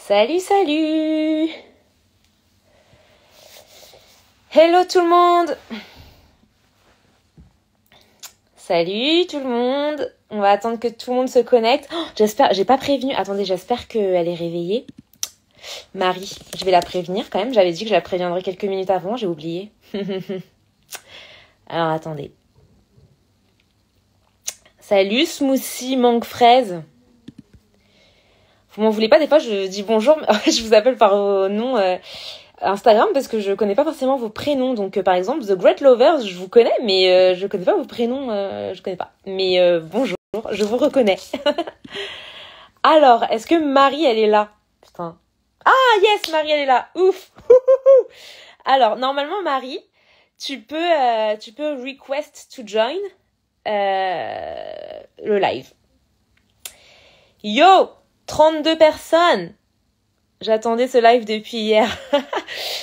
Salut, salut! Hello tout le monde! Salut tout le monde! On va attendre que tout le monde se connecte. Oh, j'ai pas prévenu. Attendez, j'espère qu'elle est réveillée. Marie, je vais la prévenir quand même. J'avais dit que je la préviendrais quelques minutes avant, j'ai oublié. Alors attendez. Salut, smoothie mangue fraise. Vous m'en voulez pas, des fois je dis bonjour, mais je vous appelle par vos noms Instagram parce que je connais pas forcément vos prénoms. Donc par exemple, The Great Lovers, je vous connais, mais je connais pas vos prénoms, je connais pas. Mais bonjour, je vous reconnais. Alors, est-ce que Marie, elle est là? Putain. Ah yes, Marie, elle est là. Ouf. Alors, normalement, Marie, tu peux request to join le live. Yo, 32 personnes. J'attendais ce live depuis hier.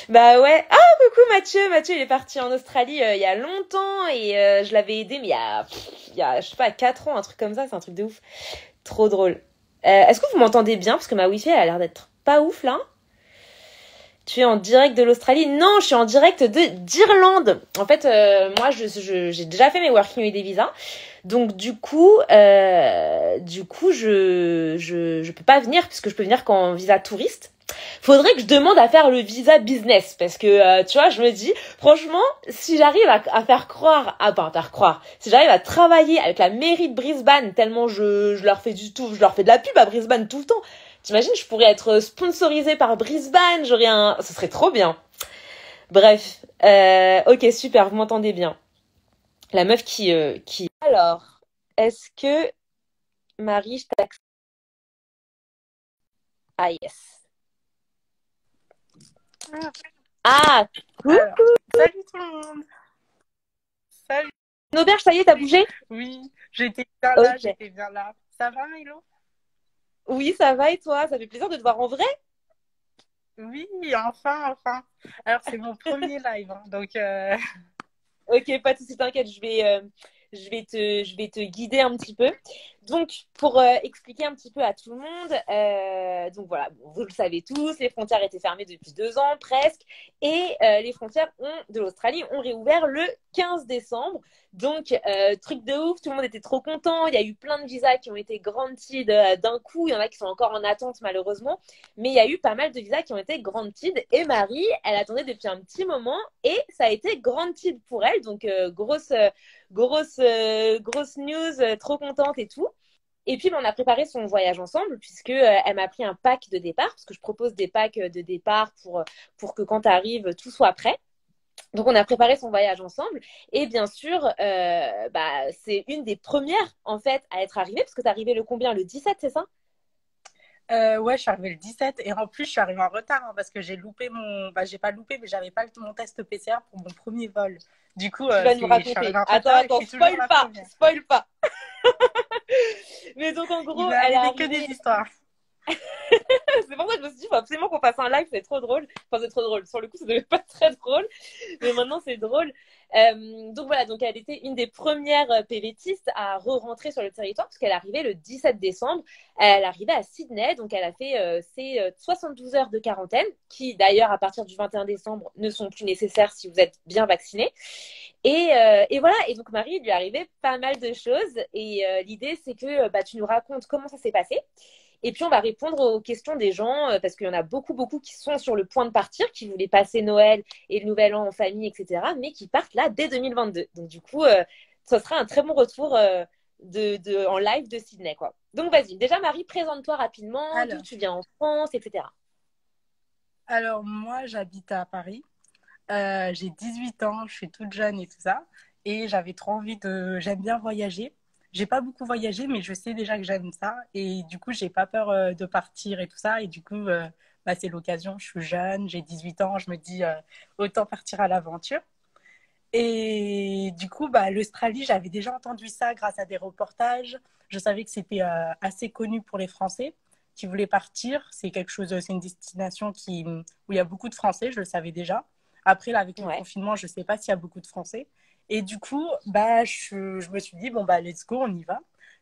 Bah ouais. Ah, coucou Mathieu. Mathieu, il est parti en Australie il y a longtemps et je l'avais aidé, mais il y a, je sais pas, 4 ans, un truc comme ça. C'est un truc de ouf. Trop drôle. Est-ce que vous m'entendez bien? Parce que ma wifi, elle a l'air d'être pas ouf, là. Tu es en direct de l'Australie? Non, je suis en direct d'Irlande. En fait, moi, j'ai déjà fait mes Working Holiday Visa. Donc, du coup, je peux pas venir puisque je peux venir qu'en visa touriste. Faudrait que je demande à faire le visa business parce que, tu vois, je me dis, franchement, si j'arrive à faire croire, si j'arrive à travailler avec la mairie de Brisbane tellement je leur fais je leur fais de la pub à Brisbane tout le temps. T'imagines, je pourrais être sponsorisée par Brisbane, ce serait trop bien. Bref, ok, super, vous m'entendez bien. La meuf qui... Alors, est-ce que... Marie, je t'accepte. Ah, yes. Ah, coucou. Alors, salut tout le monde. Salut. Auberge, ça y est, t'as bougé? Oui, j'étais bien là, Ok. j'étais bien là. Ça va, Milo? Oui, ça va et toi? Ça fait plaisir de te voir en vrai? Oui, enfin, enfin. Alors, c'est mon premier live, hein, donc Ok, pas de soucis, t'inquiète, je vais te guider un petit peu. Donc, pour expliquer un petit peu à tout le monde, donc voilà, bon, vous le savez tous, les frontières étaient fermées depuis 2 ans presque, et les frontières de l'Australie ont réouvert le 15 décembre. Donc, truc de ouf, tout le monde était trop content. Il y a eu plein de visas qui ont été granted d'un coup. Il y en a qui sont encore en attente malheureusement, mais il y a eu pas mal de visas qui ont été granted. Et Marie, elle attendait depuis un petit moment et ça a été granted pour elle. Donc, grosse news, trop contente et tout. Et puis, on a préparé son voyage ensemble puisque elle m'a pris un pack de départ parce que je propose des packs de départ pour que quand tu arrives, tout soit prêt. Donc, on a préparé son voyage ensemble. Et bien sûr, c'est une des premières, en fait, à être arrivée parce que tu es arrivée le combien? Le 17, c'est ça? ouais, je suis arrivée le 17 et en plus, je suis arrivée en retard hein, parce que j'ai loupé j'ai pas loupé, mais j'avais pas mon test PCR pour mon premier vol. Du coup, Tu vas nous je suis arrivée raconter. en Attends, retard et je suis toujours spoil la pas, première. spoil pas. Mais donc, en Il gros, m'est elle est arrivé que arrivée. des histoires. C'est pour ça que je me suis dit, il faut absolument qu'on fasse un live, c'est trop drôle. Enfin, c'est trop drôle. Sur le coup, ça devait pas être très drôle, mais maintenant, c'est drôle. Donc voilà, donc elle était une des premières PVTistes à re-rentrer sur le territoire, parce qu'elle arrivait le 17 décembre. Elle arrivait à Sydney, donc elle a fait ses 72 heures de quarantaine, qui d'ailleurs, à partir du 21 décembre, ne sont plus nécessaires si vous êtes bien vacciné. Et voilà, et donc Marie, il lui arrivait pas mal de choses. Et l'idée, c'est que tu nous racontes comment ça s'est passé. Et puis, on va répondre aux questions des gens parce qu'il y en a beaucoup, beaucoup qui sont sur le point de partir, qui voulaient passer Noël et le Nouvel An en famille, etc., mais qui partent là dès 2022. Donc, du coup, ce sera un très bon retour en live de Sydney, quoi. Donc, vas-y. Déjà, Marie, présente-toi rapidement, d'où Alors, tu viens en France, etc. alors moi, j'habite à Paris. J'ai 18 ans, je suis toute jeune et tout ça. Et j'avais trop envie de... J'aime bien voyager. J'ai pas beaucoup voyagé, mais je sais déjà que j'aime ça. Et du coup, j'ai pas peur de partir et tout ça. Et du coup, c'est l'occasion. Je suis jeune, j'ai 18 ans. Je me dis, autant partir à l'aventure. Et du coup, l'Australie, j'avais déjà entendu ça grâce à des reportages. Je savais que c'était assez connu pour les Français qui voulaient partir. C'est une destination où il y a beaucoup de Français, je le savais déjà. Après, là, avec le Ouais. confinement, je ne sais pas s'il y a beaucoup de Français. Et du coup, je me suis dit, bon, let's go, on y va.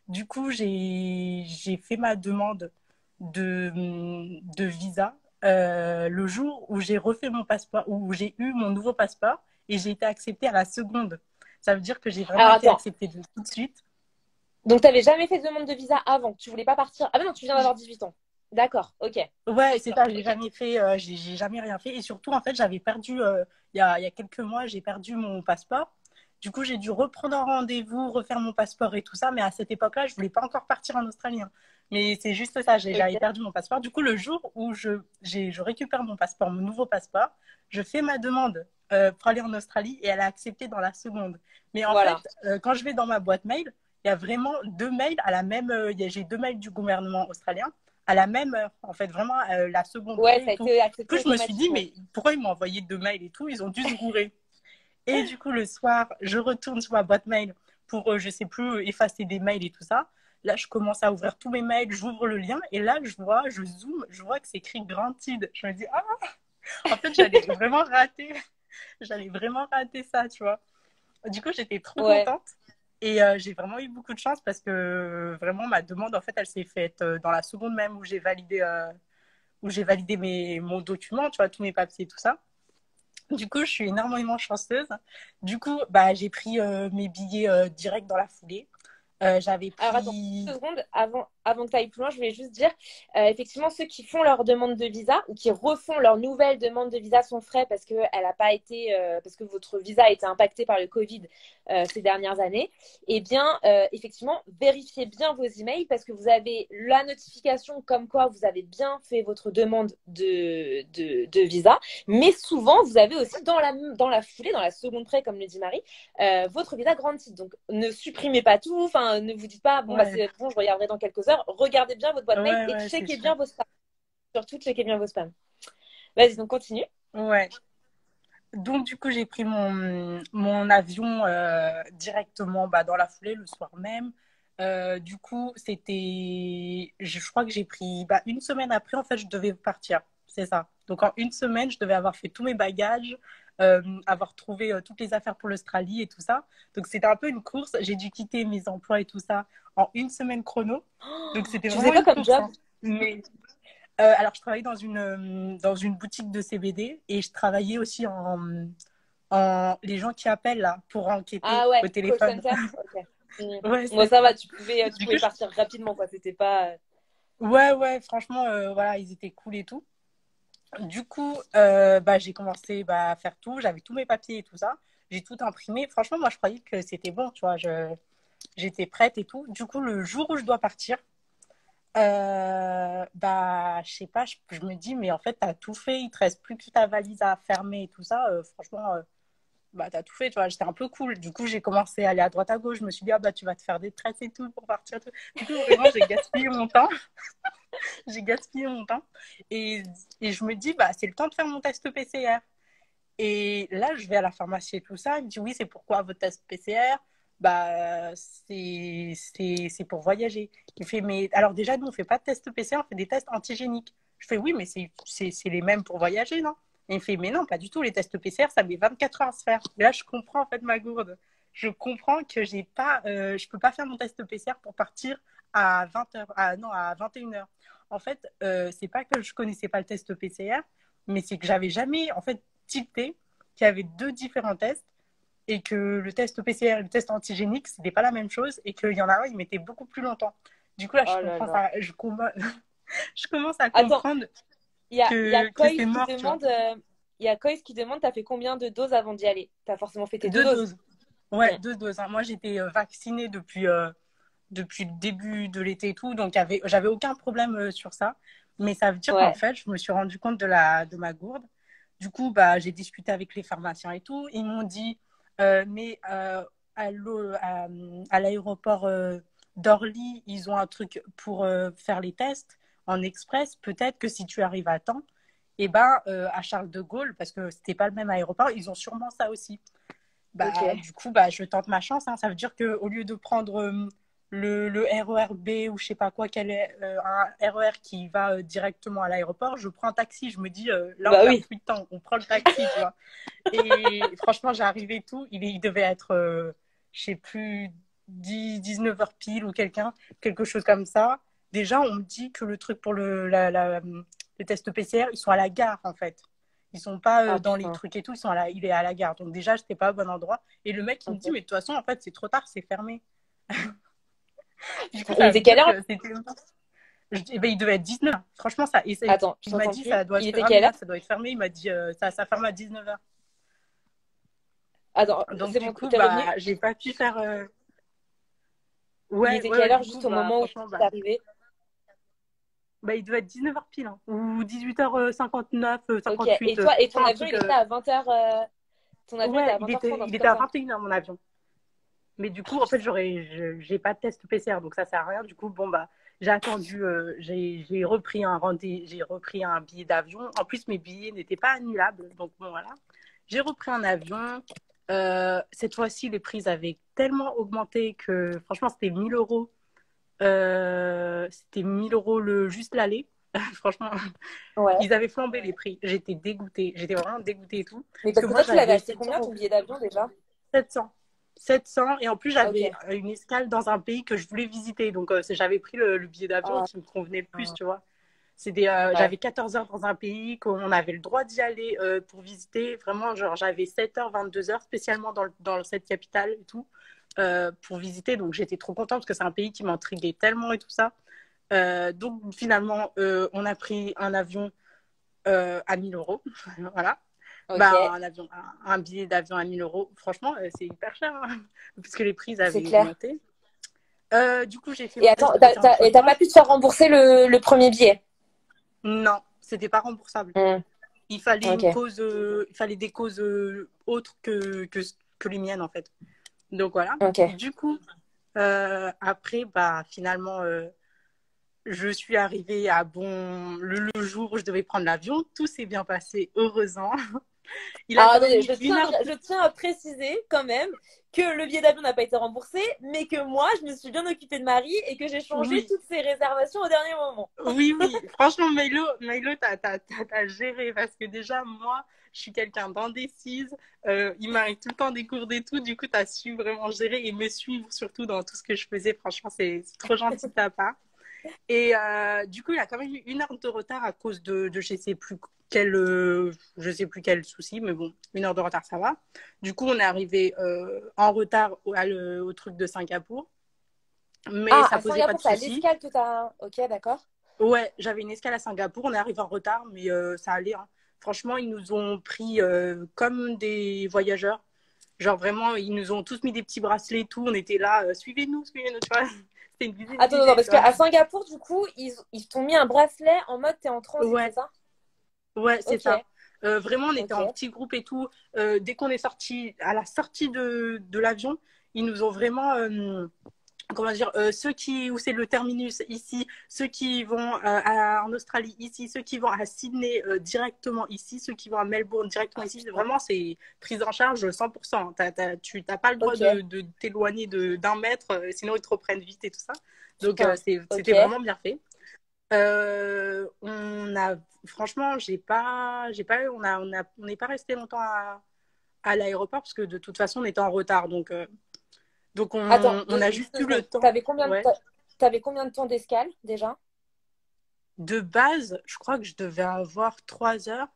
Du coup, j'ai fait ma demande de visa le jour où j'ai refait mon passeport, où j'ai eu mon nouveau passeport et j'ai été acceptée à la seconde. Ça veut dire que j'ai vraiment Alors été attends, acceptée de tout de suite. donc t'avais jamais fait de demande de visa avant, tu voulais pas partir. Ah mais non, tu viens d'avoir 18 ans. D'accord, ok. Ouais, c'est ça, j'ai jamais fait, j'ai jamais rien fait. Et surtout, en fait, j'avais perdu, il y a quelques mois, j'ai perdu mon passeport. Du coup, j'ai dû reprendre un rendez-vous, refaire mon passeport et tout ça. Mais à cette époque-là, je voulais pas encore partir en Australie, hein. Mais c'est juste ça, j'avais Ok. perdu mon passeport. Du coup, le jour où je récupère mon passeport, mon nouveau passeport, je fais ma demande pour aller en Australie et elle a accepté dans la seconde. Mais en fait, Voilà. quand je vais dans ma boîte mail, il y a vraiment deux mails à la même, j'ai deux mails du gouvernement australien à la même heure, en fait, vraiment la seconde Ouais, près ça et a tout. été Du accepté coup, je me suis dit, automatiquement. mais pourquoi ils m'ont envoyé deux mails et tout? Ils ont dû se gourer. Et du coup, le soir, je retourne sur ma boîte mail pour, je sais plus, effacer des mails et tout ça. Là, je commence à ouvrir tous mes mails, j'ouvre le lien et là, je zoome, je vois que c'est écrit Granted. Je me dis, ah, en fait, j'allais vraiment rater ça, tu vois. Du coup, j'étais trop Ouais. contente. Et j'ai vraiment eu beaucoup de chance parce que vraiment, ma demande, en fait, elle s'est faite dans la seconde même où j'ai validé mon document, tu vois, tous mes papiers et tout ça. Du coup, je suis énormément chanceuse. Du coup, bah, j'ai pris mes billets direct dans la foulée. J'avais Alors attends, pris... 2 secondes, avant que tu ailles plus loin, je voulais juste dire, effectivement, ceux qui font leur demande de visa ou qui refont leur nouvelle demande de visa sont frais parce que elle a pas été, parce que votre visa a été impacté par le Covid ces dernières années. Eh bien, effectivement, vérifiez bien vos emails parce que vous avez la notification comme quoi vous avez bien fait votre demande de visa. Mais souvent, vous avez aussi dans la foulée, dans la seconde près, comme le dit Marie, votre visa granted. Donc, ne supprimez pas tout. Enfin, ne vous dites pas, bon, bah, Ouais, c'est bon, je regarderai dans quelques heures. Regardez bien votre boîte mail ouais, et ouais, c'est checkez sûr. bien vos spams. Surtout, checkez bien vos spams. Vas-y, donc continue. Ouais. Donc, du coup, j'ai pris mon avion directement bah, dans la foulée le soir même. Du coup, je crois que j'ai pris bah, une semaine après, en fait, je devais partir. C'est ça. Donc, en une semaine, je devais avoir fait tous mes bagages, avoir trouvé toutes les affaires pour l'Australie et tout ça. Donc, c'était un peu une course. J'ai dû quitter mes emplois et tout ça en une semaine chrono. Donc, c'était Tu faisais vraiment quoi une comme course, job? hein. Mais alors, je travaillais dans une boutique de CBD et je travaillais aussi les gens qui appellent là pour enquêter Ah ouais, au call téléphone. center. Ok. Ouais, Bon, c'est ça ça. va, tu Du coup, pouvais partir rapidement, quoi. C'était pas. ouais, ouais, franchement, voilà, ils étaient cool et tout. Du coup, bah, j'ai commencé bah, à faire tout. J'avais tous mes papiers et tout ça. J'ai tout imprimé. Franchement, moi, je croyais que c'était bon, tu vois. J'étais prête et tout. Du coup, le jour où je dois partir, bah, je sais pas, je me dis, mais en fait, t'as tout fait. Il te reste plus que ta valise à fermer et tout ça. Franchement, bah, t'as tout fait, tu vois. J'étais un peu cool. Du coup, j'ai commencé à aller à droite à gauche. Je me suis dit, ah, bah, tu vas te faire des tresses et tout pour partir. Tout. Du coup, vraiment, j'ai gaspillé mon temps. J'ai gaspillé mon temps. Et, et je me dis, bah, c'est le temps de faire mon test PCR. Et là, je vais à la pharmacie et tout ça. Il me dit, oui, c'est pourquoi votre test PCR? Bah, c'est pour voyager. Il fait, mais alors déjà, nous, on fait pas de test PCR, on fait des tests antigéniques. Je fais, oui, mais c'est les mêmes pour voyager, non? Et il fait, mais non, pas du tout. Les tests PCR, ça met 24 heures à se faire. Et là, je comprends en fait ma gourde. Je comprends que je peux pas faire mon test PCR pour partir à 20 heures, non, à 21 heures. En fait, c'est pas que je connaissais pas le test PCR, mais c'est que j'avais jamais, en fait, tilté qu'il y avait deux différents tests et que le test PCR et le test antigénique, c'était pas la même chose et qu'il y en a un, il mettait beaucoup plus longtemps. Du coup, là, Oh là là. je commence à Attends, comprendre il y a que Kois c'est qui mort, tu vois. demande. Il y a Kois qui demande, t'as fait combien de doses avant d'y aller? T'as forcément fait tes deux Deux doses. doses. Ouais, Mm. deux doses, hein. Moi, j'étais vaccinée depuis le début de l'été et tout, donc j'avais aucun problème sur ça. Mais ça veut dire qu'en Ouais. fait, je me suis rendu compte de ma gourde. Du coup, bah, j'ai discuté avec les pharmaciens et tout. Ils m'ont dit, mais à l'aéroport d'Orly, ils ont un truc pour faire les tests en express. Peut-être que si tu arrives à temps, et ben, à Charles de Gaulle, parce que c'était pas le même aéroport, ils ont sûrement ça aussi. Ok. Bah, du coup, bah, je tente ma chance, hein. Ça veut dire qu'au lieu de prendre le RER B ou je sais pas quoi, un RER qui va directement à l'aéroport, je prends un taxi. Je me dis, là, on Bah perd oui. plus de temps, on prend le taxi, tu vois. Et franchement, j'ai arrivé et tout. Il devait être, je sais plus, 19 heures pile ou quelque chose comme ça. déjà, on me dit que le truc pour les tests PCR, ils sont à la gare, en fait. Ils sont pas Ah, dans les putain. trucs et tout, il est à la gare. Donc déjà, j'étais pas au bon endroit. Et le mec, il me dit, Ok. mais de toute façon, en fait, c'est trop tard, c'est fermé. Du coup, Il ça veut était quelle dire heure? que c'était... Eh ben, il devait être 19h. Franchement, ça, Attends, je il m'a t'entends dit, plus. ça doit Il être... était Ah, mais quelle là, heure? ça doit être fermé. Il m'a dit, ça ferme à 19h. Attends, Donc, c'est du bon, coup, t'es revenu? bah, j'ai pas pu faire... Il Ouais, était ouais, ouais, quelle heure du coup, juste au bah, moment où franchement, t'es bah, arrivé? bah, il devait être 19h pile, hein, ou 18h59, Ok. 58, Et toi, et ton franchement, un avion, truc... il était à 20h. Ton avion était Ouais, à 20h30, un il truc était comme à ça. 21h, mon avion. Mais du coup, en fait, j'ai pas de test PCR, donc ça sert à rien. Du coup, bon, bah, j'ai attendu, j'ai repris j'ai repris un billet d'avion. En plus, mes billets n'étaient pas annulables, donc bon, voilà. J'ai repris un avion. Cette fois-ci, les prix avaient tellement augmenté que, franchement, c'était 1000 euros. C'était 1000 euros juste l'aller. Franchement, Ouais. ils avaient flambé les prix. J'étais dégoûtée. J'étais vraiment dégoûtée et tout. Mais Parce que parce que moi, toi, tu l'avais j'avais acheté 700 combien ton euros. billet d'avion déjà? 700. 700. Et en plus, Ok. j'avais une escale dans un pays que je voulais visiter. Donc, j'avais pris le billet d'avion Ah, qui me convenait le plus, ah, tu vois. ouais. J'avais 14 heures dans un pays, qu'on avait le droit d'y aller pour visiter. Vraiment, genre, j'avais 7 heures, 22 heures, spécialement dans cette capitale et tout, pour visiter. Donc, j'étais trop contente parce que c'est un pays qui m'intriguait tellement et tout ça. Donc, finalement, on a pris un avion à 1000 euros. Voilà. Ok. Bah, un billet d'avion à 1000 euros, franchement, c'est hyper cher, hein, parce que les prix C'est avaient clair. augmenté. Du coup, j'ai fait Et mon attends, test PCR et t'as entre-temps. pas pu te faire rembourser le premier billet? Non, c'était pas remboursable. Hmm. Il fallait Ok. il fallait des causes autres que les miennes, en fait. Donc voilà. Ok. Du coup, après, bah, finalement, je suis arrivée à le jour où je devais prendre l'avion. Tout s'est bien passé, heureusement. Il a Alors quand même attendez, mis une heure. je tiens à préciser quand même que le billet d'avion n'a pas été remboursé, mais que moi, je me suis bien occupée de Marie et que j'ai changé Oui, toutes ses réservations au dernier moment. oui, oui. Franchement, Milo, t'as géré parce que déjà, moi, je suis quelqu'un d'indécise. Il m'arrive tout le temps des cours et tout. Du coup, t'as su vraiment gérer et me suivre surtout dans tout ce que je faisais. Franchement, c'est trop gentil de ta part. Et du coup, il a quand même eu une heure de retard à cause de je sais plus quel souci, mais bon, une heure de retard, ça va. Du coup, on est arrivé en retard au truc de Singapour, mais Ah, ça à posait pas Singapour, de c'est à souci. l'escale que t'as. Ok, d'accord. Ouais, j'avais une escale à Singapour, on est arrivé en retard, mais ça allait, hein. Franchement, ils nous ont pris comme des voyageurs. Genre vraiment, ils nous ont tous mis des petits bracelets et tout. On était là, suivez-nous, tu vois. C'était une visite Attends, non, non, guidée, parce tu vois. qu'à Singapour, du coup, ils t'ont mis un bracelet en mode t'es en transit, c'est Ouais, ça? ouais, c'est Ok, ça. Vraiment, on était en ok. petit groupe et tout. Dès qu'on est sorti, à la sortie de l'avion, ils nous ont vraiment, comment dire, où c'est le terminus ici, ceux qui vont en Australie ici, ceux qui vont à Sydney directement ici, ceux qui vont à Melbourne directement Ah, ici. putain. Vraiment, c'est prise en charge 100%. Tu n'as pas le droit Ok, de t'éloigner d'un mètre, sinon ils te reprennent vite et tout ça. Donc, putain. Ok. c'était vraiment bien fait. Franchement, on n'est pas resté longtemps à l'aéroport parce que de toute façon, on était en retard. Donc Attends, on a juste juste deux eu le secondes. temps. Ouais. T'avais combien de temps d'escale déjà? De base, je crois que je devais avoir 3 heures.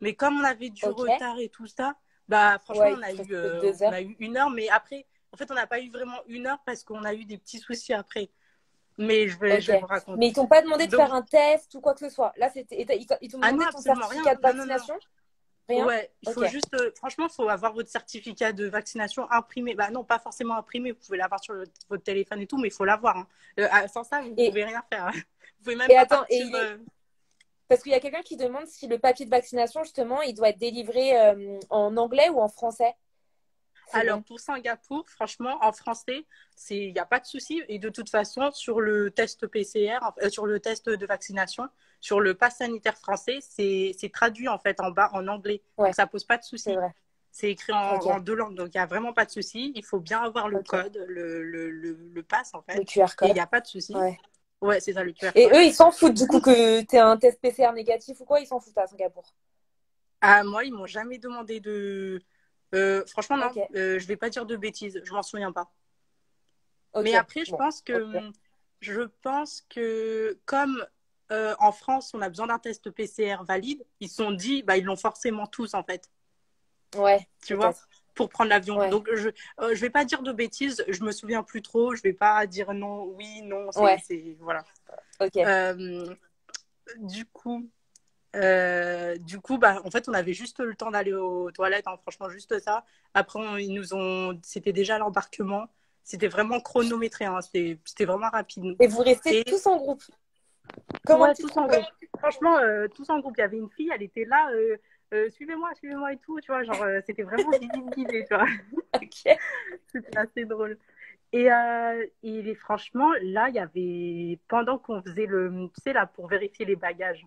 Mais comme on avait du Ok. retard et tout ça, bah franchement, Ouais, il te restait deux on a heures. eu une heure. Mais après, en fait, on n'a pas eu vraiment une heure parce qu'on a eu des petits soucis après. Mais Ok. je vais vous Mais raconter. ils t'ont pas demandé de Donc, faire un test ou quoi que ce soit. Là, ils t'ont ah non, demandé ton absolument rien. certificat de Non, non, non. vaccination? Rien? Ouais, il Ok. faut juste, franchement, il faut avoir votre certificat de vaccination imprimé. Bah non, pas forcément imprimé, vous pouvez l'avoir sur votre téléphone et tout, mais il faut l'avoir, hein. Sans ça, vous Et, pouvez rien faire, hein. Vous pouvez même et pas attends, partir. parce qu'il y a quelqu'un qui demande si le papier de vaccination, justement, il doit être délivré en anglais ou en français. C'est Alors, bon. pour Singapour, franchement, en français, il n'y a pas de souci. Et de toute façon, sur le test PCR, sur le test de vaccination, sur le pass sanitaire français, c'est traduit en fait en bas en anglais. Donc, Ouais, ça pose pas de c'est souci. vrai. C'est écrit Ok, en deux langues, donc il n'y a vraiment pas de souci. Il faut bien avoir le ok. code, le pass en Le fait, QR et il code. n'y a pas de souci. Ouais. Ouais, c'est ça le QR Et code. eux, ils s'en foutent Du du coup coup, que tu aies un test PCR négatif ou quoi, ils s'en foutent à Singapour. à moi, ils m'ont jamais demandé de. Franchement, non, Ok, je vais pas dire de bêtises, je m'en souviens pas. ok. Mais après, je Bon, pense que ok. je pense que comme en France, on a besoin d'un test PCR valide, ils se sont dit, bah, ils l'ont forcément tous, en fait. Ouais, Tu vois, peut-être. pour prendre l'avion. Ouais, Donc, je vais pas dire de bêtises, je me souviens plus trop, je vais pas dire non, oui, non, ouais, voilà. ok. Euh, du coup, bah, en fait, on avait juste le temps d'aller aux toilettes, hein, franchement, juste ça. Après, c'était déjà l'embarquement. C'était vraiment chronométré, hein, c'était vraiment rapide. Et vous restez Et tous en groupe, comme un ouais, petit tous en troupeau. groupe. Franchement, tous en groupe. Il y avait une fille, elle était là, suivez-moi, suivez-moi et tout, tu vois, genre, c'était vraiment guidé, tu vois. Ok. C'était assez drôle. Franchement, là, il y avait, pendant qu'on faisait tu sais, là, pour vérifier les bagages,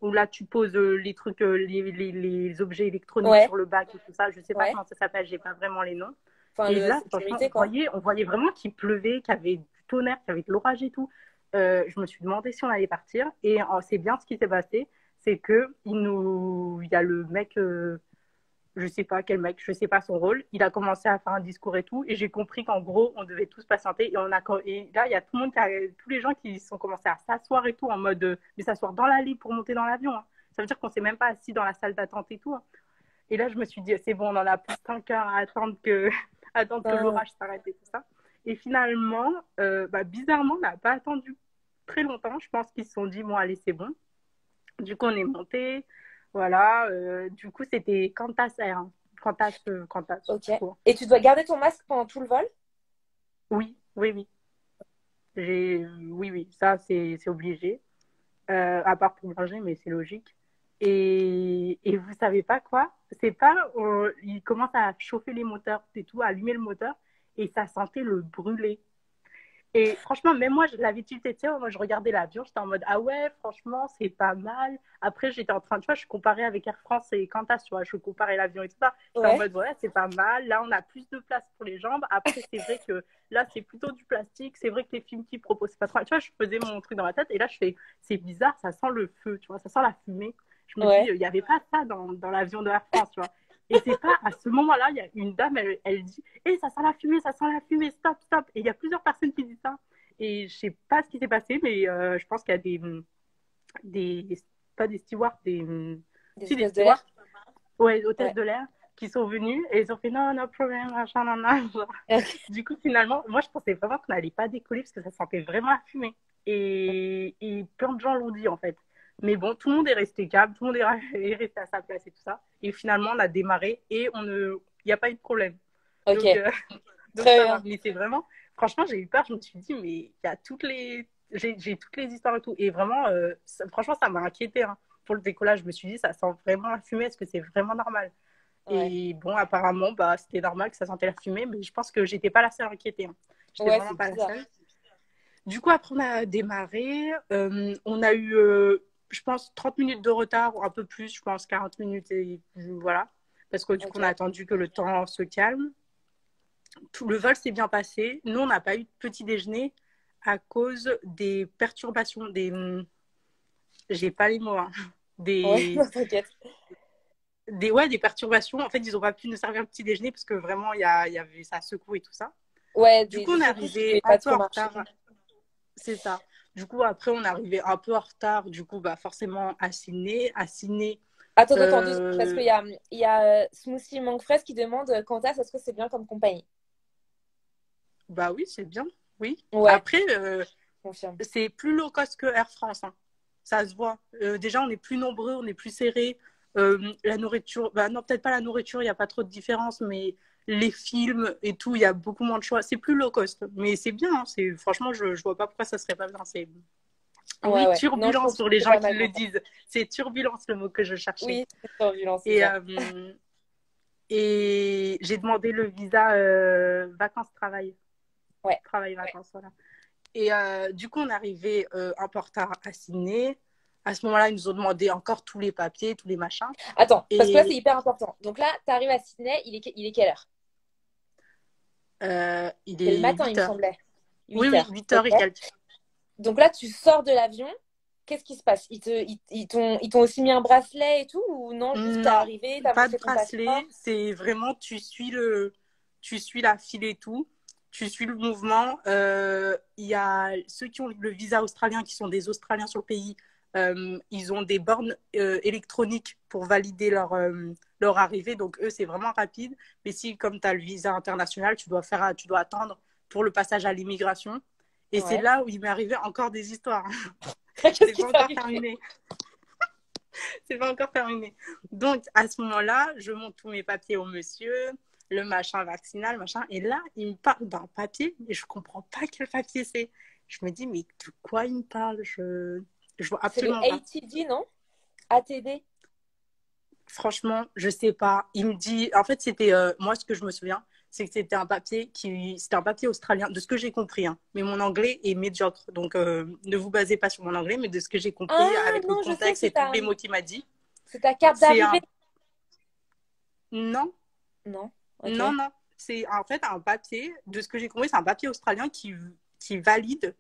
où là, tu poses les trucs, les objets électroniques Ouais, sur le bac et tout ça, je sais pas ouais. comment ça s'appelle, j'ai pas vraiment les noms. Enfin, Et la là, franchement, sécurité, quoi. on voyait vraiment qu'il pleuvait, qu'il y avait du tonnerre, qu'il y avait de l'orage et tout. Je me suis demandé si on allait partir. Et c'est bien ce qui s'est passé, c'est que il y a le mec, je sais pas quel mec, je sais pas son rôle. Il a commencé à faire un discours et tout, et j'ai compris qu'en gros, on devait tous patienter. Et là, il y a tout le monde, tous les gens qui sont commencés à s'asseoir et tout, en mode, mais s'asseoir dans l'allée pour monter dans l'avion, hein. Ça veut dire qu'on s'est même pas assis dans la salle d'attente et tout, hein. Et là, je me suis dit, c'est bon, on en a plus 5 heures à attendre attendre que Putain. l'orage s'arrête et tout ça. Et finalement, bah, bizarrement, on n'a pas attendu très longtemps. Je pense qu'ils se sont dit, bon, allez, c'est bon. Du coup, on est monté. Voilà. Du coup, c'était Qantas Air, hein. Qantas, Ok. tout court. Et tu dois garder ton masque pendant tout le vol? Oui, oui, oui. Oui, oui, ça, c'est obligé. À part pour manger, mais c'est logique. Et vous savez pas quoi? C'est pas, il commence à chauffer les moteurs, c'est tout, à allumer le moteur, et ça sentait le brûler. Et franchement, même moi, je l'avais tilté, tu sais, moi, je regardais l'avion, j'étais en mode, ah ouais, franchement, c'est pas mal. Après, j'étais en train, tu vois, je comparais avec Air France et Qantas, tu vois, je comparais l'avion et tout ça. J'étais en Ouais. mode, ouais, c'est pas mal. Là, on a plus de place pour les jambes. Après, c'est vrai que là, c'est plutôt du plastique. C'est vrai que les films qui proposent, c'est pas trop. Tu vois, je faisais mon truc dans ma tête et là, je fais, c'est bizarre, ça sent le feu, tu vois, ça sent la fumée. Je me dis, Ouais. il n'y avait pas ça dans l'avion de Air France, tu vois. Et c'est pas à ce moment-là, il y a une dame, elle dit, hé, ça sent la fumée, stop, stop. Et il y a plusieurs personnes qui disent ça. Et je sais pas ce qui s'est passé, mais je pense qu'il y a des, pas des stewards, Des si, des hôtesses de stewards, l'air? ouais, hôtesses Ouais. de l'air, qui sont venus et ils ont fait non, no problème, machin, nan, nan. Ok. Du coup, finalement, moi, je pensais vraiment qu'on n'allait pas décoller parce que ça sentait vraiment la fumée. Et plein de gens l'ont dit, en fait. Mais bon, tout le monde est resté calme, tout le monde est resté à sa place et tout ça. Et finalement, on a démarré et il n'y a pas eu de problème. Ok. Donc, donc Très ça va. bien. Mais c'est vraiment, franchement, j'ai eu peur. Je me suis dit, mais il y a j'ai toutes les histoires et tout. Et vraiment, franchement, ça m'a inquiété, hein. Pour le décollage, je me suis dit, ça sent vraiment la fumée. Est-ce que c'est vraiment normal? Ouais. Et bon, apparemment, bah, c'était normal que ça sentait la fumée, mais je pense que j'étais pas la seule inquiétée, hein. J'étais Ouais, vraiment c'est pas la bizarre. seule. Du coup, après, on a démarré. On a eu, je pense, 30 minutes de retard, ou un peu plus, je pense, 40 minutes. Et voilà. Parce que du coup, on a Ok. attendu que le temps se calme. Tout le vol s'est bien passé. Nous, on n'a pas eu de petit déjeuner à cause des perturbations, j'ai pas les mots, hein. Ouais, Des, non, t'inquiète. ouais, des perturbations. En fait, ils n'ont pas pu nous servir le petit déjeuner parce que vraiment, il y avait ça secoue et tout ça. Ouais, Du coup, des on est secousses qui arrivé devaient un pas peu trop en marcher. retard. C'est ça. Du coup, après, on est arrivé un peu en retard. Du coup, bah, forcément, à Sydney. À Sydney, Attends, parce euh, qu'il y a Smoothie Mangue Fraise qui demande Quentin, est-ce que c'est bien comme compagnie? bah oui, c'est bien. Oui. Ouais, Après, confirme. c'est plus low cost que Air France, hein. Ça se voit. Déjà, on est plus nombreux, on est plus serrés. La nourriture, bah non, peut-être pas la nourriture, il n'y a pas trop de différence, mais les films et tout, il y a beaucoup moins de choix. C'est plus low cost, mais c'est bien, hein. Franchement, je vois pas pourquoi ça serait pas bien. Ouais, Oui, ouais. Non, je turbulence confirme, pour les c'est gens pas qui mal le mental. disent. C'est turbulence le mot que je cherchais. Oui, c'est turbulent, c'est Et, ça. et j'ai demandé le visa vacances-travail. Ouais. Travail-vacances, voilà. Et du coup, on est arrivé un peu en retard à Sydney. À ce moment-là, ils nous ont demandé encore tous les papiers, tous les machins. Attends, parce que là, c'est Et hyper important. Donc là, tu arrives à Sydney, il est quelle heure? il C'est le est matin, il 8 me heures. semblait. Oui, 8 oui, heures. 8 Ok. heures et quelques. Donc là, tu sors de l'avion. Qu'est-ce qui se passe? Ils t'ont aussi mis un bracelet et tout? Ou non, juste t'es Non, arrivé, t'as pas de montré ton bracelet. passeport? C'est vraiment, tu suis la file et tout. tu suis le mouvement. Il y a ceux qui ont le visa australien, qui sont des Australiens sur le pays. Ils ont des bornes électroniques pour valider leur arrivée. Donc, eux, c'est vraiment rapide. Mais si, comme tu as le visa international, tu dois attendre pour le passage à l'immigration. Et c'est Ouais. là où il m'est arrivé encore des histoires. Qu'est-ce C'est qui pas t'est encore arrivé? terminé. C'est pas encore terminé. Donc, à ce moment-là, je montre tous mes papiers au monsieur, le machin vaccinal, machin. Et là, il me parle d'un papier, et je comprends pas quel papier c'est. Je me dis, mais de quoi il me parle? Je vois C'est le absolument pas. ATD, non? ATD. Franchement, je sais pas. Il me dit, en fait, c'était, moi, ce que je me souviens, c'est que c'était un papier australien, de ce que j'ai compris, hein. Mais mon anglais est médiocre. Donc, ne vous basez pas sur mon anglais, mais de ce que j'ai compris Ah avec le non, je sais, contexte et tous les mots qu'il m'a dit, c'est ta carte c'est d'arrivée. un, non, Non, ok. non. C'est en fait un papier, de ce que j'ai compris, c'est un papier australien qui valide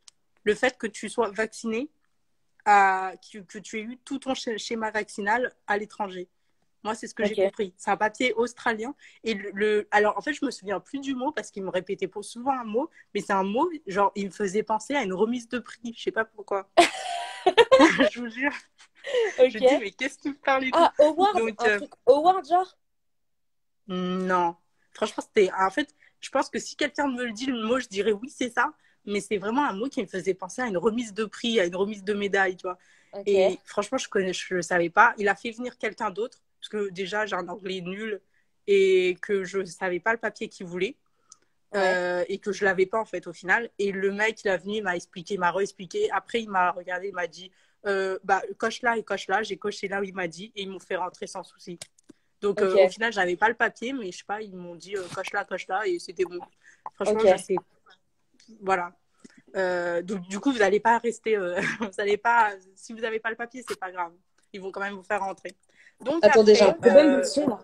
le fait que tu sois vacciné, que tu aies eu tout ton schéma vaccinal à l'étranger. Moi, c'est ce que j'ai Ok. compris. C'est un papier australien. Et alors, en fait, je me souviens plus du mot parce qu'il me répétait pour souvent un mot, mais c'est un mot, genre, il me faisait penser à une remise de prix. Je sais pas pourquoi. Je vous jure. Je dis, Ok. mais qu'est-ce qu'il me parle et tout. Ah, Howard, Donc, un truc Howard, genre? non. Franchement, c'était. En fait, je pense que si quelqu'un me le dit, le mot, je dirais oui, c'est ça. Mais c'est vraiment un mot qui me faisait penser à une remise de prix, à une remise de médaille, tu vois. Ok. Et franchement, je ne savais pas. Il a fait venir quelqu'un d'autre, parce que déjà, j'ai un anglais nul et que je ne savais pas le papier qu'il voulait. Ouais. Et que je l'avais pas en fait au final. Et le mec, il est venu, il m'a expliqué, il m'a réexpliqué. Après, il m'a regardé, il m'a dit bah, coche là et coche là. J'ai coché là où il m'a dit et ils m'ont fait rentrer sans souci. Donc au Ok. final, j'avais pas le papier, mais je sais pas, ils m'ont dit coche là et c'était bon. Franchement, je Ok. sais. Voilà. Donc du coup, vous n'allez pas rester, vous allez pas, si vous n'avez pas le papier, c'est pas grave. Ils vont quand même vous faire rentrer. Donc Attendez, j'ai un après, problème de son là.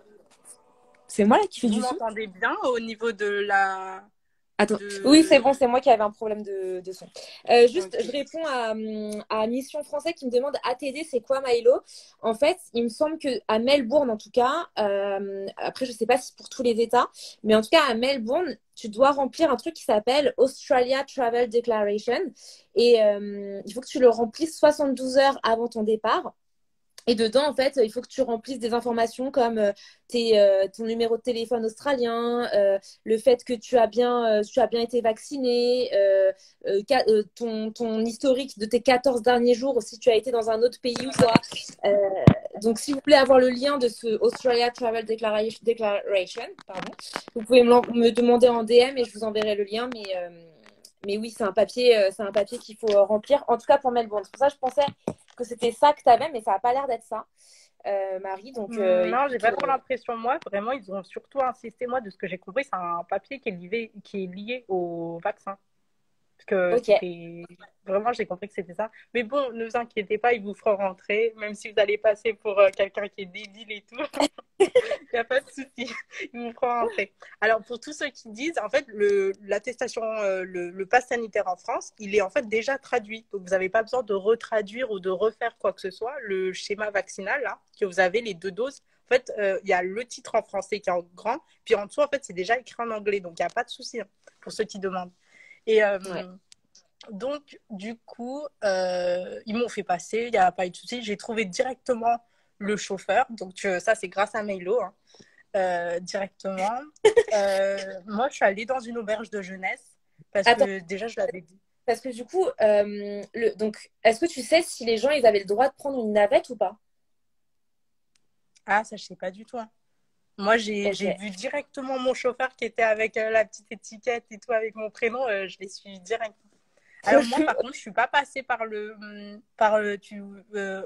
C'est moi là qui fais vous du son? m'entendez bien au niveau de la, Attends. Oui, c'est de, bon, c'est moi qui avais un problème de son. Juste, je ok. réponds à Mission Français qui me demande ATD, c'est quoi Milo? En fait, il me semble que à Melbourne, en tout cas, après, je sais pas si c'est pour tous les États, mais en tout cas, à Melbourne, tu dois remplir un truc qui s'appelle Australia Travel Declaration. Et il faut que tu le remplisses 72 heures avant ton départ. Et dedans, en fait, il faut que tu remplisses des informations comme ton numéro de téléphone australien, le fait que tu as bien été vacciné, ton historique de tes 14 derniers jours, si tu as été dans un autre pays ou quoi. Euh, donc, s'il vous plaît, avoir le lien de ce Australia Travel Declaration, pardon, vous pouvez me demander en DM et je vous enverrai le lien. Mais oui, c'est un papier qu'il faut remplir, en tout cas pour Melbourne. C'est pour ça que je pensais que c'était ça que tu avais, mais ça n'a pas l'air d'être ça, Marie. Donc, Non, j'ai écoute, pas trop l'impression. Moi, vraiment, ils ont surtout insisté. Moi, de ce que j'ai compris, c'est un papier qui est lié au vaccin. Parce que ok. c'était. Vraiment, j'ai compris que c'était ça. Mais bon, ne vous inquiétez pas, ils vous feront rentrer, même si vous allez passer pour quelqu'un qui est débile et tout. Il n'y a pas de souci. Ils vous feront rentrer. Alors, pour tous ceux qui disent, en fait, l'attestation, le pass sanitaire en France, il est en fait déjà traduit. Donc, vous n'avez pas besoin de retraduire ou de refaire quoi que ce soit. Le schéma vaccinal, là, que vous avez, les 2 doses, en fait, il y a le titre en français qui est en grand, puis en dessous, en fait, c'est déjà écrit en anglais. Donc, il n'y a pas de souci, hein, pour ceux qui demandent. Et Ouais. donc, du coup, ils m'ont fait passer, il n'y a pas eu de souci. J'ai trouvé directement le chauffeur. Donc, ça, c'est grâce à Mailo, hein, directement. Moi, je suis allée dans une auberge de jeunesse parce Attends, que déjà, je l'avais dit. parce que du coup, donc, est-ce que tu sais si les gens, ils avaient le droit de prendre une navette ou pas? Ah, ça, je sais pas du tout, hein. Moi, Ok. j'ai vu directement mon chauffeur qui était avec la petite étiquette et tout, avec mon prénom. Je l'ai suivi direct. Alors moi, par contre, je suis pas passée vous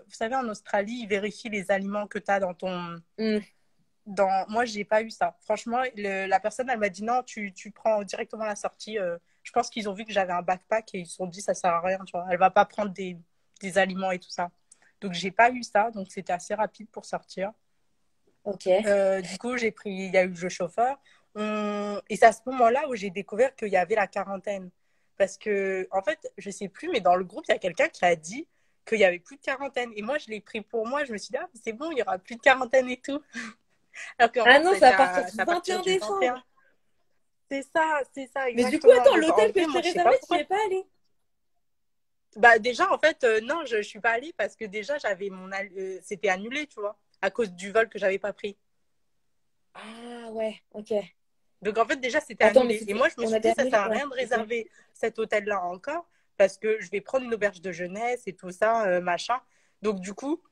savez, en Australie, ils vérifient les aliments que tu as dans ton, Hmm, moi, j'ai pas eu ça. Franchement, la personne, elle m'a dit non, tu prends directement la sortie. Je pense qu'ils ont vu que j'avais un backpack et ils se sont dit ça sert à rien, tu vois. Elle va pas prendre des aliments et tout ça. Donc, j'ai pas eu ça. Donc, c'était assez rapide pour sortir. ok. Du coup, il y a eu le chauffeur. Et c'est à ce moment-là où j'ai découvert qu'il y avait la quarantaine. Parce que, en fait, je sais plus, mais dans le groupe, il y a quelqu'un qui a dit qu'il y avait plus de quarantaine. Et moi, je l'ai pris pour moi. Je me suis dit, ah, c'est bon, il y aura plus de quarantaine et tout. Alors qu'en Ah fait, non, ça a c'est été à partir à du partir 21 du 21. décembre. c'est ça, Mais du coup, exactement. attends, Donc en l'hôtel que vrai, je t'ai moi, je sais pas réservé, tu y pourquoi. es pas allé? Bah déjà, en fait, non, je suis pas allée parce que déjà, c'était annulé, tu vois, à cause du vol que j'avais pas pris. Ah ouais, ok. Donc en fait, déjà, c'était Attends, mais annulé. Et c'était. moi, je me On suis avait dit, ça sert annulé. à Ouais, rien de ok. réserver cet hôtel-là encore parce que je vais prendre une auberge de jeunesse et tout ça, machin. Donc du coup,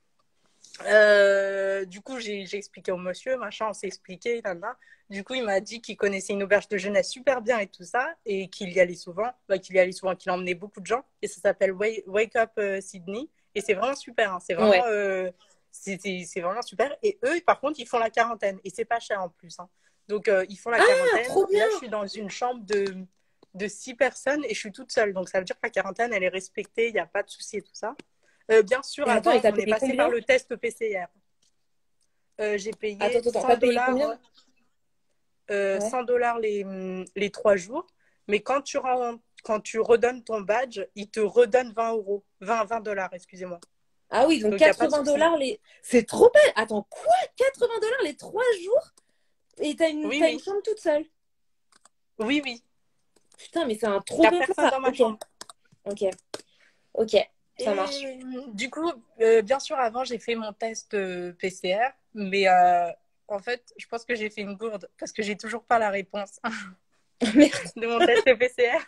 j'ai expliqué au monsieur, machin, on s'est expliqué, là, là. Du coup, il m'a dit qu'il connaissait une auberge de jeunesse super bien et tout ça, et qu'il y allait souvent, qu'il emmenait beaucoup de gens, et ça s'appelle Wake Up Sydney, et c'est vraiment super, hein. Ouais. C'est vraiment super. Et eux, par contre, ils font la quarantaine, et c'est pas cher en plus, hein. Donc, ils font la Ah, quarantaine, trop et là, bien! je suis dans une chambre de 6 personnes, et je suis toute seule, donc ça veut dire que la quarantaine, elle est respectée, il n'y a pas de souci et tout ça. Bien sûr, Et attends, il avant, t'a on est payé passé par combien? le test PCR. J'ai Attends, payé attends, attends, 100 t'as payé dollars, combien? Ouais. 100 dollars les 3 jours. Mais quand tu redonnes ton badge, il te redonne 20 euros. 20 dollars, excusez-moi. Ah oui, donc Donc, il n'y a pas de 80 souci. dollars les. C'est trop belle! Attends, quoi? 80 dollars les 3 jours? Et Oui, t'as une oui. chambre toute seule? Oui, oui. Putain, mais c'est un Il trop n'y a bon plan personne ça. dans ma Ok, chambre. ok, ok, ça marche. Et du coup, bien sûr, avant, j'ai fait mon test PCR. Mais en fait, je pense que j'ai fait une gourde parce que j'ai toujours pas la réponse Merde. de mon test PCR.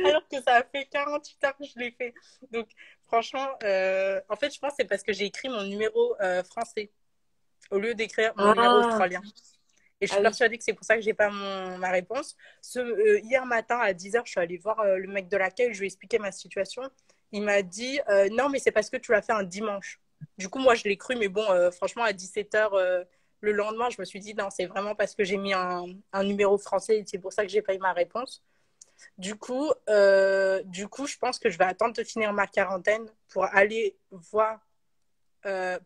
Alors que ça a fait 48 heures que je l'ai fait. Donc, franchement, en fait, je pense que c'est parce que j'ai écrit mon numéro français au lieu d'écrire mon numéro Ah, australien. Et je ah suis oui. persuadée que c'est pour ça que j'ai pas ma réponse. Hier matin, à 10 heures, je suis allée voir le mec de l'accueil, je lui ai expliqué ma situation. Il m'a dit non, mais c'est parce que tu l'as fait un dimanche. Du coup, moi, je l'ai cru, mais bon, franchement, à 17 heures le lendemain, je me suis dit non, c'est vraiment parce que j'ai mis un numéro français et c'est pour ça que j'ai pas eu ma réponse. Du coup, je pense que je vais attendre de finir ma quarantaine pour aller voir,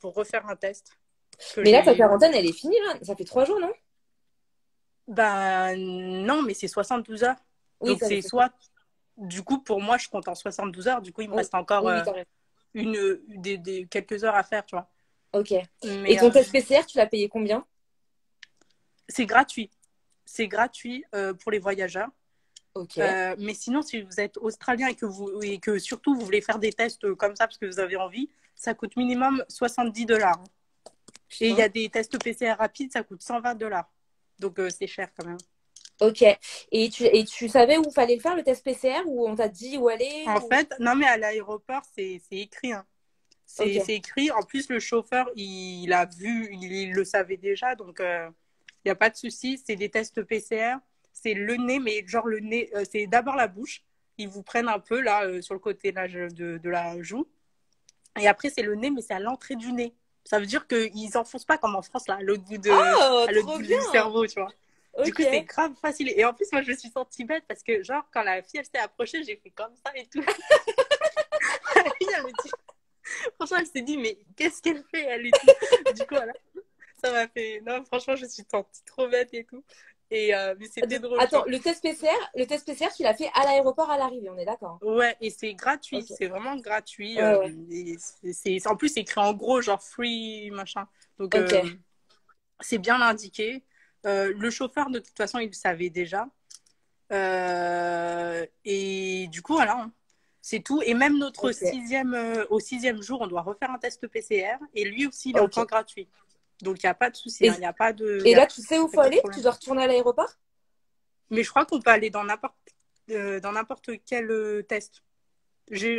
pour refaire un test que Mais là, ta j'ai. quarantaine, elle est finie, là. Ça fait 3 jours, non? Ben non, mais c'est 72 heures. Oui, Donc ça, je c'est sais. soit, du coup, pour moi, je compte en 72 heures. Du coup, il me Oui, reste encore oui, oui, t'as raison. quelques heures à faire, tu vois. Ok. Et Mais ton test PCR, tu l'as payé combien? c'est gratuit. C'est gratuit pour les voyageurs. Ok. Mais sinon, si vous êtes australien et que surtout vous voulez faire des tests comme ça parce que vous avez envie, ça coûte minimum 70 dollars. Et il y Putain. a des tests PCR rapides, ça coûte 120 dollars. Donc c'est cher quand même. Ok. Et tu savais où fallait le faire, le test PCR, ou on t'a dit où aller En ou... fait, non, mais à l'aéroport, c'est écrit, hein. Ok. C'est écrit. En plus, le chauffeur, il a vu, il le savait déjà, donc il n'y a pas de souci. C'est des tests PCR. C'est le nez, mais genre le nez, c'est d'abord la bouche. Ils vous prennent un peu là, sur le côté là, de la joue. Et après, c'est le nez, mais c'est à l'entrée du nez. Ça veut dire qu'ils n'enfoncent pas comme en France, là, Oh, à l'autre trop bout du bien! cerveau, tu vois. Du coup, c'est Ok. grave facile. Et en plus, moi, je me suis sentie bête parce que, genre, quand la fille, elle s'est approchée, j'ai fait comme ça et tout. La fille, elle me dit, franchement, elle s'est dit, mais qu'est-ce qu'elle fait, elle et tout. Du coup, voilà, ça m'a fait. Non, franchement, je me suis sentie trop bête et tout. Mais c'était drôle, tu Attends, vois. le test PCR, tu l'as fait à l'aéroport à l'arrivée, on est d'accord, hein? Ouais, et c'est gratuit, Ok. c'est vraiment gratuit. Ouais, ouais. Et en plus, c'est écrit en gros, genre free, machin. Donc, Ok. c'est bien indiqué. Le chauffeur, de toute façon, il le savait déjà. Et du coup, voilà, hein. C'est tout. Et même Ok. au 6e jour, on doit refaire un test PCR. Et lui aussi, il est Ok. encore gratuit. Donc, il n'y a pas de souci, Et, hein. Il n'y a pas de, et là, tu sais où y a faut pas de aller? Tu problème. dois retourner à l'aéroport? Mais je crois qu'on peut aller dans n'importe quel test.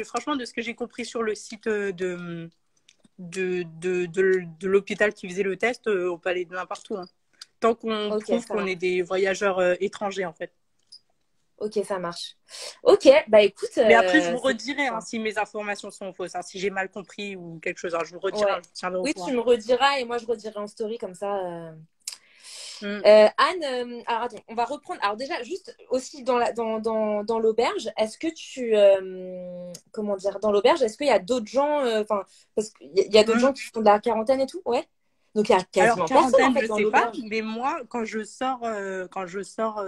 Franchement, de ce que j'ai compris sur le site de l'hôpital qui faisait le test, on peut aller de n'importe où, hein. Tant qu'on Ok, prouve ça qu'on marche. est des voyageurs étrangers, en fait. Ok, ça marche. Ok, bah écoute, Mais après, je vous c'est... redirai hein, enfin, si mes informations sont fausses, hein, si j'ai mal compris ou quelque chose. Hein, je vous redirai, hein, ouais. je vous tiendrai au Oui, tu courant. me rediras et moi je redirai en story comme ça. Mm. Anne, alors attends, on va reprendre. Alors déjà, juste aussi dans l'auberge, est-ce que comment dire, dans l'auberge, est-ce qu'il y a d'autres gens, enfin, parce qu'il y a d'autres gens Mm. qui font de la quarantaine et tout, ouais. Donc il y a Alors, quasiment personne en quarantaine, fait je dans sais pas, l'auberge. mais moi, quand je sors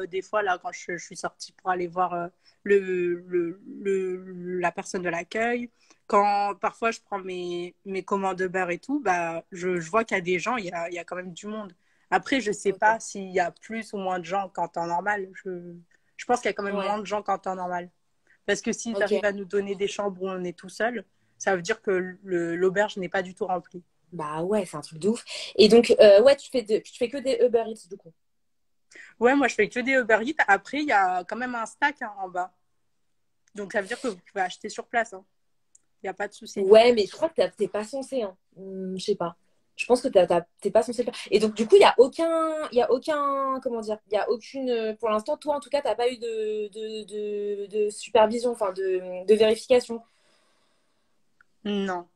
des fois, là, quand je suis sortie pour aller voir la personne de l'accueil, quand parfois je prends mes commandes Uber et tout, bah, je vois qu'il y a des gens, il y a quand même du monde. Après, je sais Ok. pas s'il y a plus ou moins de gens qu'en temps normal. Je pense qu'il y a quand même Ouais. moins de gens qu'en temps normal. Parce que s'ils Ok. arrivent à nous donner des chambres où on est tout seul, ça veut dire que l'auberge n'est pas du tout remplie. Bah ouais, c'est un truc de ouf. Et donc, ouais, tu fais que des Uber Eats du coup. Ouais, moi, je fais que des Uber Eats. Après, il y a quand même un stack hein, en bas. Donc, ça veut dire que vous pouvez acheter sur place. Hein. Il n'y a pas de souci. Ouais, mais je crois que t'es pas censé, hein. Je sais pas. Je pense que t'es pas censé le faire. Et donc, du coup, il y a aucun, comment dire, il y a aucune, pour l'instant, toi, en tout cas, t'as pas eu de supervision, enfin, de vérification. Non.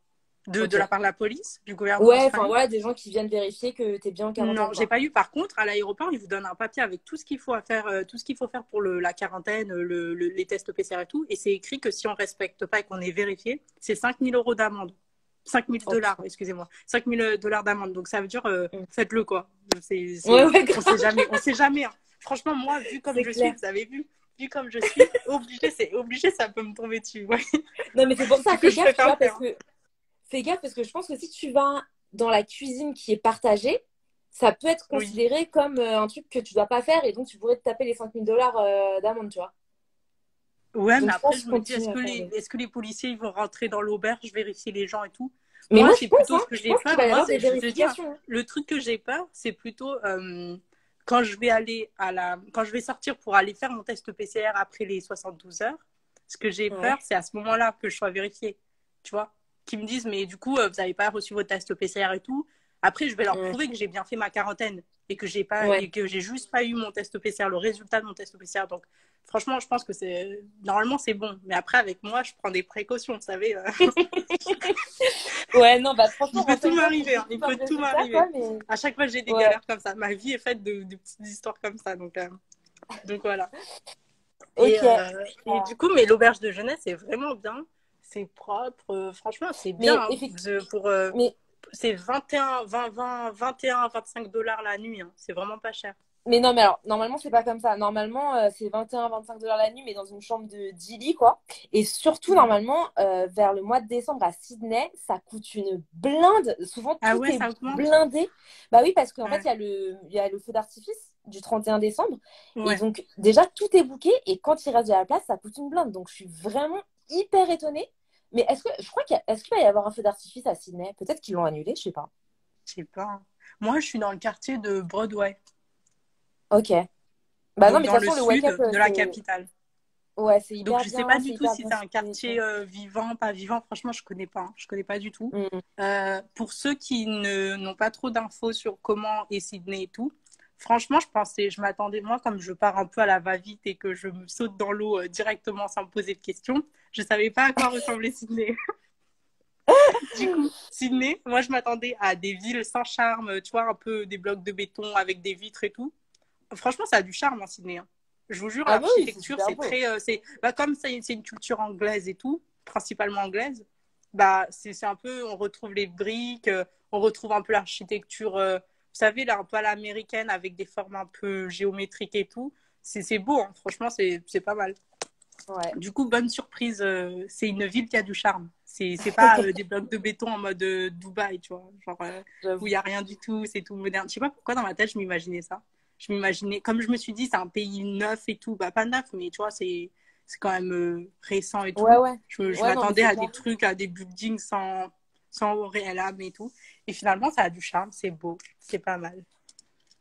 De Ok. la part de la police, du gouvernement Ouais, enfin, australien? voilà, des gens qui viennent vérifier que t'es bien en Non, quarantaine, j'ai quoi. pas eu. Par contre, à l'aéroport, ils vous donnent un papier avec tout ce qu'il faut à faire, tout ce qu'il faut faire pour la quarantaine, les tests PCR et tout. Et c'est écrit que si on respecte pas et qu'on est vérifié, c'est 5 000 € d'amende. 5 000 $, Oh, excusez-moi. 5 000 $ d'amende. Donc ça veut dire, putain. faites-le quoi. Ouais, ouais, On sait grave, jamais, on sait jamais. Hein. Franchement, moi, vu comme c'est je suis, clair. vous avez vu comme je suis, obligé, c'est obligé, ça peut me tomber dessus. Ouais. Non, mais c'est pour ça, Du coup, fais je gaffe, tu préfère le vois, faire. Hein. fais gaffe parce que je pense que si tu vas dans la cuisine qui est partagée, ça peut être Oui. considéré comme un truc que tu dois pas faire et donc tu pourrais te taper les 5 000 $ d'amende, tu vois. Ouais, mais Donc je après, pense je me dis, continue à faire des. est-ce que les policiers ils vont rentrer dans l'auberge, vérifier les gens et tout? Mais Moi, moi je c'est pense, plutôt hein, ce que je j'ai pense qu'il peur. va y Moi, avoir des je te dis, hein, vérifications, hein. le truc que j'ai peur, c'est plutôt quand je vais quand je vais sortir pour aller faire mon test PCR après les 72 heures. Ce que j'ai peur, Ouais, c'est à ce moment-là que je sois vérifiée. Tu vois? Qu'ils me disent, mais du coup, vous n'avez pas reçu votre test PCR et tout. Après, je vais leur ouais, prouver que j'ai bien fait ma quarantaine et ouais. que j'ai juste pas eu mon test PCR, le résultat de mon test PCR. Donc, franchement, je pense que normalement c'est bon. Mais après, avec moi, je prends des précautions, vous savez. Ouais, non, bah Il franchement, peut tout renseigne-toi pour m'arriver. que Hein. tu Il un peut tout résultat, quoi, m'arriver. mais À chaque fois, j'ai des ouais. galères comme ça. Ma vie est faite de petites histoires comme ça. Donc voilà. Et, Ok. euh, et du coup, mais l'auberge de jeunesse est vraiment bien. C'est propre. Franchement, c'est bien. Mais Hein. effectivement, mais C'est 21, 20, 20, 21, 25 $ la nuit. Hein. C'est vraiment pas cher. Mais non, mais alors, normalement, c'est pas comme ça. Normalement, c'est 21 à 25 $ la nuit, mais dans une chambre de 10 lits, quoi. Et surtout, Mhm. normalement, vers le mois de décembre à Sydney, ça coûte une blinde. Souvent, Ah tout ouais, est ça augmente? blindé. Bah oui, parce qu'en fait, Ouais. il y a le feu d'artifice du 31 décembre. Et Ouais. donc, déjà, tout est booké. Et quand il reste de la place, ça coûte une blinde. Donc, je suis vraiment hyper étonnée. Mais je crois est-ce qu'il va y avoir un feu d'artifice à Sydney? Peut-être qu'ils l'ont annulé, je sais pas. Je sais pas. Hein. Moi, je suis dans le quartier de Broadway. Ok. Bah non, Donc, mais de dans toute le façon, le Wake sud Up, de la capitale. ouais, Donc, je sais pas du c'est tout hyper si bien c'est un situé et quartier tout. vivant, pas vivant. Franchement, je connais pas. Hein. Je connais pas du tout. Mm. Pour ceux qui n'ont pas trop d'infos sur comment est Sydney et tout, franchement, je m'attendais, moi, comme je pars un peu à la va-vite et que je me saute dans l'eau directement sans me poser de questions, je savais pas à quoi ressemblait Sydney. Du coup, Sydney, moi, je m'attendais à des villes sans charme, tu vois, un peu des blocs de béton avec des vitres et tout. Franchement, ça a du charme, hein, Sydney. Hein. Je vous jure, Ah bah oui, c'est l'architecture, super c'est beau. très, bah, comme c'est une culture anglaise et tout, principalement anglaise, bah, c'est un peu, on retrouve les briques, on retrouve un peu l'architecture, vous savez, là, un peu à l'américaine avec des formes un peu géométriques et tout. C'est beau, hein. Franchement, c'est pas mal. Ouais, Du coup, bonne surprise, c'est une ville qui a du charme. C'est pas des blocs de béton en mode Dubaï, tu vois, genre où il j'avoue. y a rien du tout, c'est tout moderne. Je sais pas pourquoi dans ma tête je m'imaginais ça. Je m'imaginais, comme je me suis dit, c'est un pays neuf et tout, bah pas neuf, mais tu vois, c'est quand même récent et Ouais, tout. ouais. Je Ouais, non, mais m'attendais c'est à des clair. trucs, à des buildings sans réel âme et tout. Et finalement, ça a du charme, c'est beau, c'est pas mal.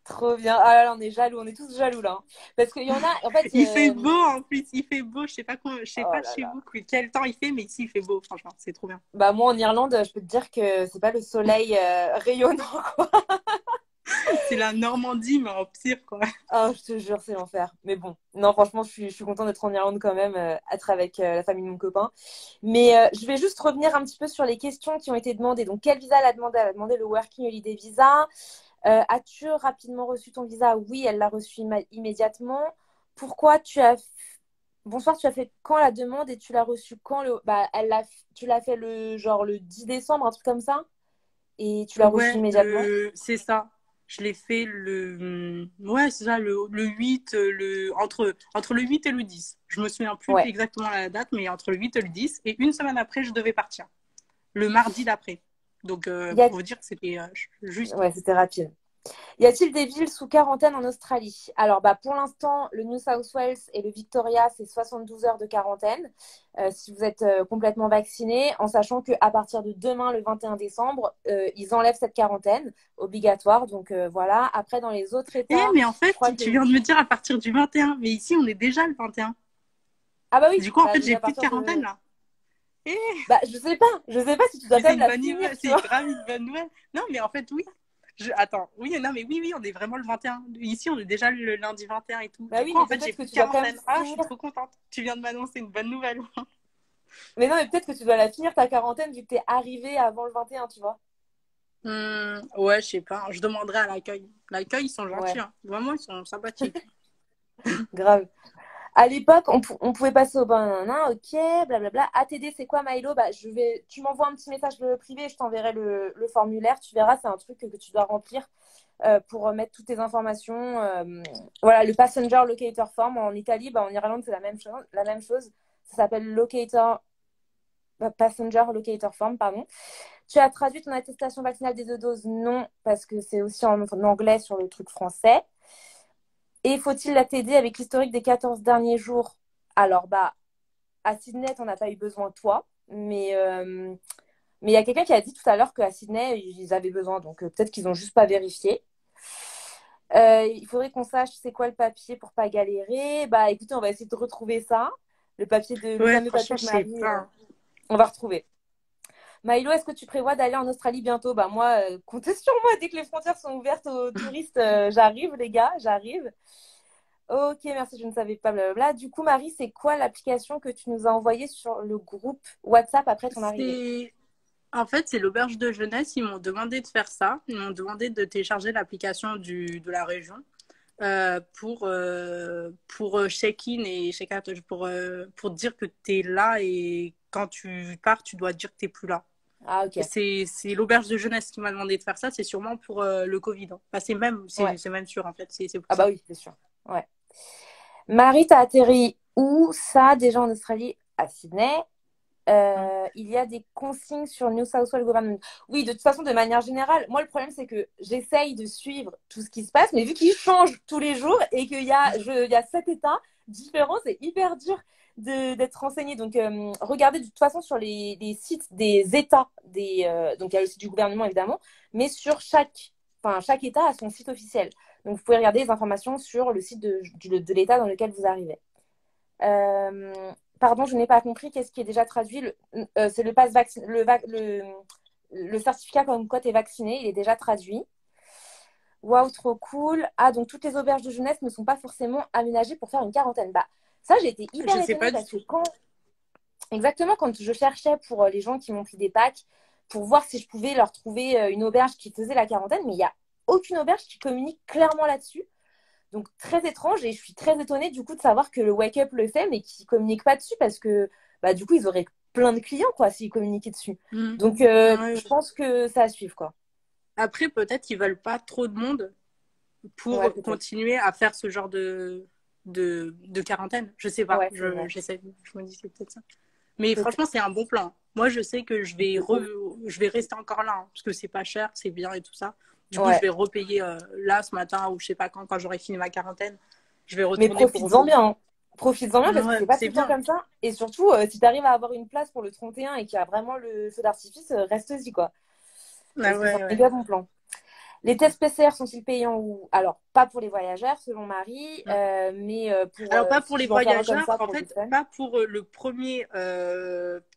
Trop bien. Ah là là, on est jaloux, on est tous jaloux là, hein. Parce qu'il y en a, en fait, Il fait beau en plus, il fait beau. Je sais oh pas là chez là. vous quel temps il fait, mais ici il fait beau, franchement, c'est trop bien. Bah moi en Irlande, je peux te dire que c'est pas le soleil rayonnant, quoi. C'est la Normandie, mais en pire, quoi. Oh, je te jure, c'est l'enfer. Mais bon, non, franchement, je suis contente d'être en Irlande quand même, être avec la famille de mon copain. Mais je vais juste revenir un petit peu sur les questions qui ont été demandées. Donc, quel visa elle a demandé? Elle a demandé le Working Holiday Visa. As-tu rapidement reçu ton visa? Oui, elle l'a reçu immédiatement. Pourquoi tu as... Bonsoir, tu as fait quand la demande et tu l'as reçu quand Bah, tu l'as fait genre le 10 décembre, un truc comme ça, et tu l'as reçu Ouais, immédiatement. c'est ça. Je l'ai fait ouais, c'est ça, le 8, entre le 8 et le 10. Je me souviens plus Ouais, exactement la date, mais entre le 8 et le 10. Et une semaine après, je devais partir. Le mardi d'après. Donc, il y a... pour vous dire que c'était juste. ouais, c'était rapide. Y a-t-il des villes sous quarantaine en Australie? Alors, bah, pour l'instant, le New South Wales et le Victoria, c'est 72 heures de quarantaine si vous êtes complètement vacciné, en sachant qu'à partir de demain, le 21 décembre, ils enlèvent cette quarantaine obligatoire. Donc voilà. Après, dans les autres États, Mais en je fait, crois que tu viens de me dire à partir du 21. Mais ici, on est déjà le 21. ah bah oui, Du coup, en bah, fait, donc j'ai à plus de partir quarantaine, de là. Eh, bah je sais pas si tu dois mais quand c'est même une la bonne finir, nouvelle. tu C'est vois. grave une bonne nouvelle. Non, mais en fait, oui. Attends, oui, non, mais oui, oui, on est vraiment le 21. Ici, on est déjà le lundi 21 et tout. Bah Du oui, coup, mais en fait, j'ai peut-être que plus de tu dois quand même quarantaine. Ah, je suis finir. trop contente. Tu viens de m'annoncer une bonne nouvelle. Mais non, mais peut-être que tu dois la finir ta quarantaine vu que t'es arrivé avant le 21, tu vois. Ouais, je sais pas. Je demanderai à l'accueil. L'accueil, ils sont gentils. Ouais, Hein. Vraiment, ils sont sympathiques. grave. À l'époque, on pouvait passer au banana, ok, blablabla. ATD, c'est quoi, Milo? Bah, tu m'envoies un petit message privé, je t'enverrai le formulaire. Tu verras, c'est un truc que tu dois remplir pour mettre toutes tes informations. Voilà, le Passenger Locator Form en Italie, bah, en Irlande, c'est la même chose. La même chose. Ça s'appelle Passenger Locator Form, pardon. Tu as traduit ton attestation vaccinale des 2 doses? Non, parce que c'est aussi en anglais sur le truc français. Et faut-il la t'aider avec l'historique des 14 derniers jours? Alors, bah, à Sydney, on n'a pas eu besoin de toi, mais il y a quelqu'un qui a dit tout à l'heure qu'à Sydney, ils avaient besoin, donc peut-être qu'ils n'ont juste pas vérifié. Il faudrait qu'on sache c'est quoi le papier pour pas galérer. Bah écoutez, on va essayer de retrouver ça. Le Ouais, fameux franchement, papier je de sais Marie, pas. Hein. on va retrouver. Milo, est-ce que tu prévois d'aller en Australie bientôt? Bah moi, comptez sur moi, dès que les frontières sont ouvertes aux touristes, j'arrive les gars, j'arrive. Ok, merci, je ne savais pas, blablabla. Du coup, Marie, c'est quoi l'application que tu nous as envoyée sur le groupe WhatsApp après ton arrivée? C'est En fait, c'est l'auberge de jeunesse. Ils m'ont demandé de faire ça. Ils m'ont demandé de télécharger l'application de la région pour check-in et check-out, pour dire que tu es là et quand tu pars, tu dois dire que tu n'es plus là. Ah, ok. C'est l'auberge de jeunesse qui m'a demandé de faire ça. C'est sûrement pour le Covid. Hein. Enfin, Ouais. c'est même sûr, en fait. C'est pour Ah bah ça. oui, c'est sûr. Ouais. Marie, t'as atterri où ça, déjà en Australie? À Sydney. Mm. Il y a des consignes sur New South Wales Government. Oui, de toute façon, de manière générale, moi, le problème, c'est que j'essaye de suivre tout ce qui se passe, mais vu qu'ils changent tous les jours et il y a 7 États différents, c'est hyper dur d'être renseigné. Donc, regardez de toute façon sur les sites des États, donc il y a le site du gouvernement, évidemment, mais sur chaque État a son site officiel. Donc, vous pouvez regarder les informations sur le site de l'État dans lequel vous arrivez. Pardon, je n'ai pas compris. Qu'est-ce qui est déjà traduit? C'est le pass vaccin, le certificat comme quoi tu es vacciné, il est déjà traduit. Waouh, trop cool. Ah, donc toutes les auberges de jeunesse ne sont pas forcément aménagées pour faire une quarantaine. Bah, ça, j'ai été Je hyper sais étonnée pas du parce que tout. exactement, quand je cherchais pour les gens qui m'ont pris des packs, pour voir si je pouvais leur trouver une auberge qui faisait la quarantaine, mais il n'y a aucune auberge qui communique clairement là-dessus. Donc très étrange et je suis très étonnée du coup de savoir que le Wake Up le fait mais qu'ils communiquent pas dessus parce que bah du coup ils auraient plein de clients quoi s'ils communiquaient dessus. Mm. Donc Ouais. je pense que ça à suivre quoi. Après, peut-être qu'ils veulent pas trop de monde Ouais pour peut-être. continuer à faire ce genre de quarantaine. Je sais pas. Ouais c'est vrai. Je me dis c'est peut-être ça. Mais Peut-être. franchement, c'est un bon plan. Moi, je sais que De ouf. je vais rester encore là hein, parce que c'est pas cher, c'est bien et tout ça. Du coup, je Ouais. vais repayer là ce matin ou je sais pas quand j'aurai fini ma quarantaine. Je vais Mais retourner pour profites-en bien. Hein. Profites-en bien parce que Ouais, c'est pas tout c'est le temps bien. comme ça. Et surtout si tu arrives à avoir une place pour le 31 et qu'il y a vraiment le feu d'artifice, reste-y quoi. Ah Parce que c'est un ouais, ouais. méga bon plan. Les tests PCR sont-ils payants ou alors pas pour les voyageurs selon Marie, Mm. mais pour Alors, pas pour si les tu veux en faire un comme voyageurs, ça en pour le fait, fun. pas pour le premier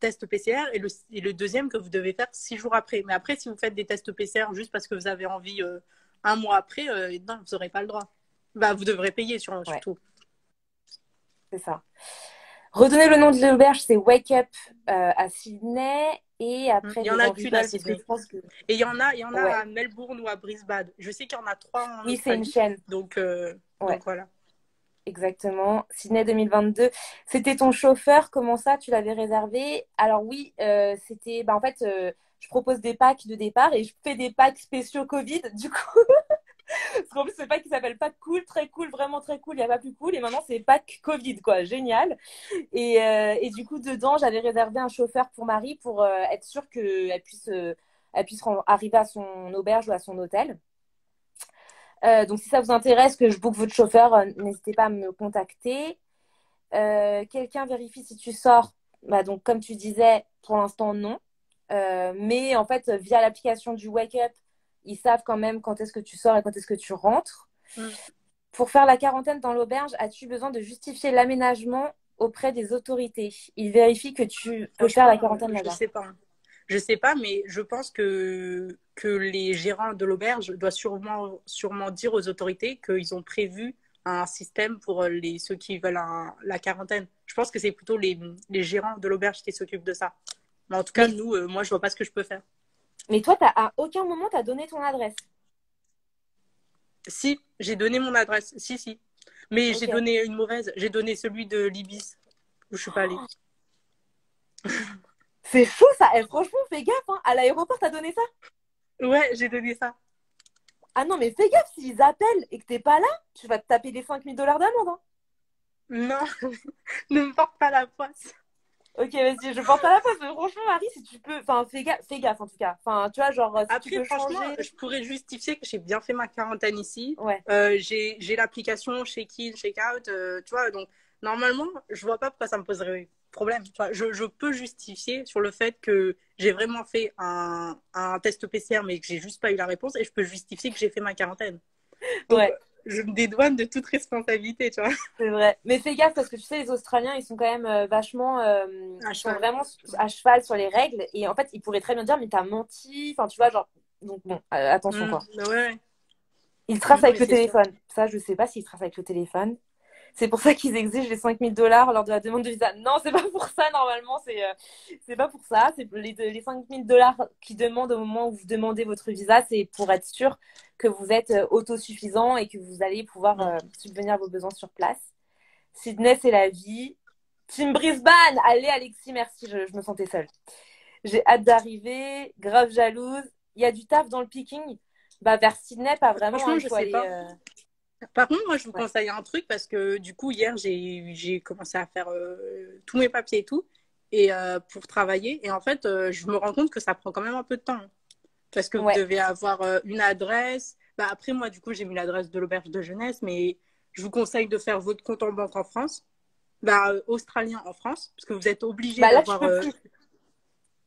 test PCR et le deuxième que vous devez faire 6 jours après. Mais après, si vous faites des tests PCR juste parce que vous avez envie un mois après, non, vous n'aurez pas le droit. Bah, vous devrez payer Ouais, surtout. c'est ça. Redonner le nom de l'auberge, c'est Wake Up à Sydney. Et Il après, y en les a gens qu'une à rigolent parce que je Sydney. pense que. Et il y en a Ouais. à Melbourne ou à Brisbane. Je sais qu'il y en a 3 en Oui, c'est une Australie. chaîne. Ouais, Donc voilà. exactement. Sydney 2022. C'était ton chauffeur, comment ça, tu l'avais réservé? Alors oui, c'était. Bah, en fait, je propose des packs de départ et je fais des packs spéciaux Covid. Du coup, parce qu'en plus, ce pack qui s'appelle Pack Cool, très cool, vraiment très cool, il n'y a pas plus cool. Et maintenant, c'est Pack Covid, quoi. Génial. Et du coup, dedans, j'avais réservé un chauffeur pour Marie pour être sûre qu'elle puisse arriver à son auberge ou à son hôtel. Donc, si ça vous intéresse que je book votre chauffeur, n'hésitez pas à me contacter. Quelqu'un vérifie si tu sors. Bah, donc, comme tu disais, pour l'instant, non. Mais en fait, via l'application du Wake Up, ils savent quand même quand est-ce que tu sors et quand est-ce que tu rentres. Mm. Pour faire la quarantaine dans l'auberge, as-tu besoin de justifier l'aménagement auprès des autorités? Ils vérifient que tu peux faire la Franchement, quarantaine je là-bas. sais pas. Je sais pas, mais je pense que les gérants de l'auberge doivent sûrement dire aux autorités qu'ils ont prévu un système pour ceux qui veulent la quarantaine. Je pense que c'est plutôt les gérants de l'auberge qui s'occupent de ça. Mais en tout cas, Mais, nous, moi, je vois pas ce que je peux faire. mais toi, à aucun moment, tu as donné ton adresse. Si, j'ai donné mon adresse. Si, si. Mais j'ai Ok. donné une mauvaise. J'ai donné celui de l'Ibis, où je suis pas allée. C'est chaud ça. Eh, franchement, fais gaffe. Hein. À l'aéroport, t'as donné ça? Ouais, j'ai donné ça. Ah non, mais fais gaffe, s'ils appellent et que t'es pas là, tu vas te taper les 5 000 $ d'amende. Hein. Non, ne me porte pas la poisse. Ok, vas-y, je porte pas la face, mais franchement, Marie, si tu peux. Enfin, fais gaffe en tout cas. Enfin, tu vois, genre, si tu Après, peux franchement, changer. je pourrais justifier que j'ai bien fait ma quarantaine ici. Ouais. J'ai l'application check-in, check-out, tu vois. Donc, normalement, je vois pas pourquoi ça me poserait problème. Tu vois, je peux justifier sur le fait que j'ai vraiment fait un test PCR, mais que j'ai juste pas eu la réponse. Et je peux justifier que j'ai fait ma quarantaine. Donc, Ouais, je me dédouane de toute responsabilité, tu vois. c'est vrai. Mais fais gaffe parce que tu sais, les Australiens, ils sont quand même vachement. À Ils sont cheval. vraiment à cheval sur les règles. Et en fait, ils pourraient très bien dire, mais t'as menti. Enfin, tu vois, genre. Donc, bon, attention quoi. Bah ouais, Ils tracent avec mais le c'est sûr. téléphone. Ça, je sais pas s'ils tracent avec le téléphone. C'est pour ça qu'ils exigent les 5 000 $ lors de la demande de visa. Non, c'est pas pour ça, normalement, c'est pas pour ça. C'est les 5 000 $ qu'ils demandent au moment où vous demandez votre visa, c'est pour être sûr que vous êtes autosuffisant et que vous allez pouvoir Mm. subvenir à vos besoins sur place. Sydney, c'est la vie. Team Brisbane! Allez, Alexis, merci, je me sentais seule. J'ai hâte d'arriver, grave jalouse. Il y a du taf dans le picking. Bah, vers Sydney, pas vraiment, hein, Franchement, il je faut sais aller. pas. Par contre, moi, je vous Ouais. conseille un truc parce que du coup, hier, j'ai commencé à faire tous mes papiers et tout et pour travailler. Et en fait, je me rends compte que ça prend quand même un peu de temps. Parce que vous Ouais. devez avoir une adresse. Bah, après, moi, du coup, j'ai mis l'adresse de l'auberge de jeunesse, mais je vous conseille de faire votre compte en banque en France, bah, australien en France, parce que vous êtes obligé Bah là, tu d'avoir, peux plus.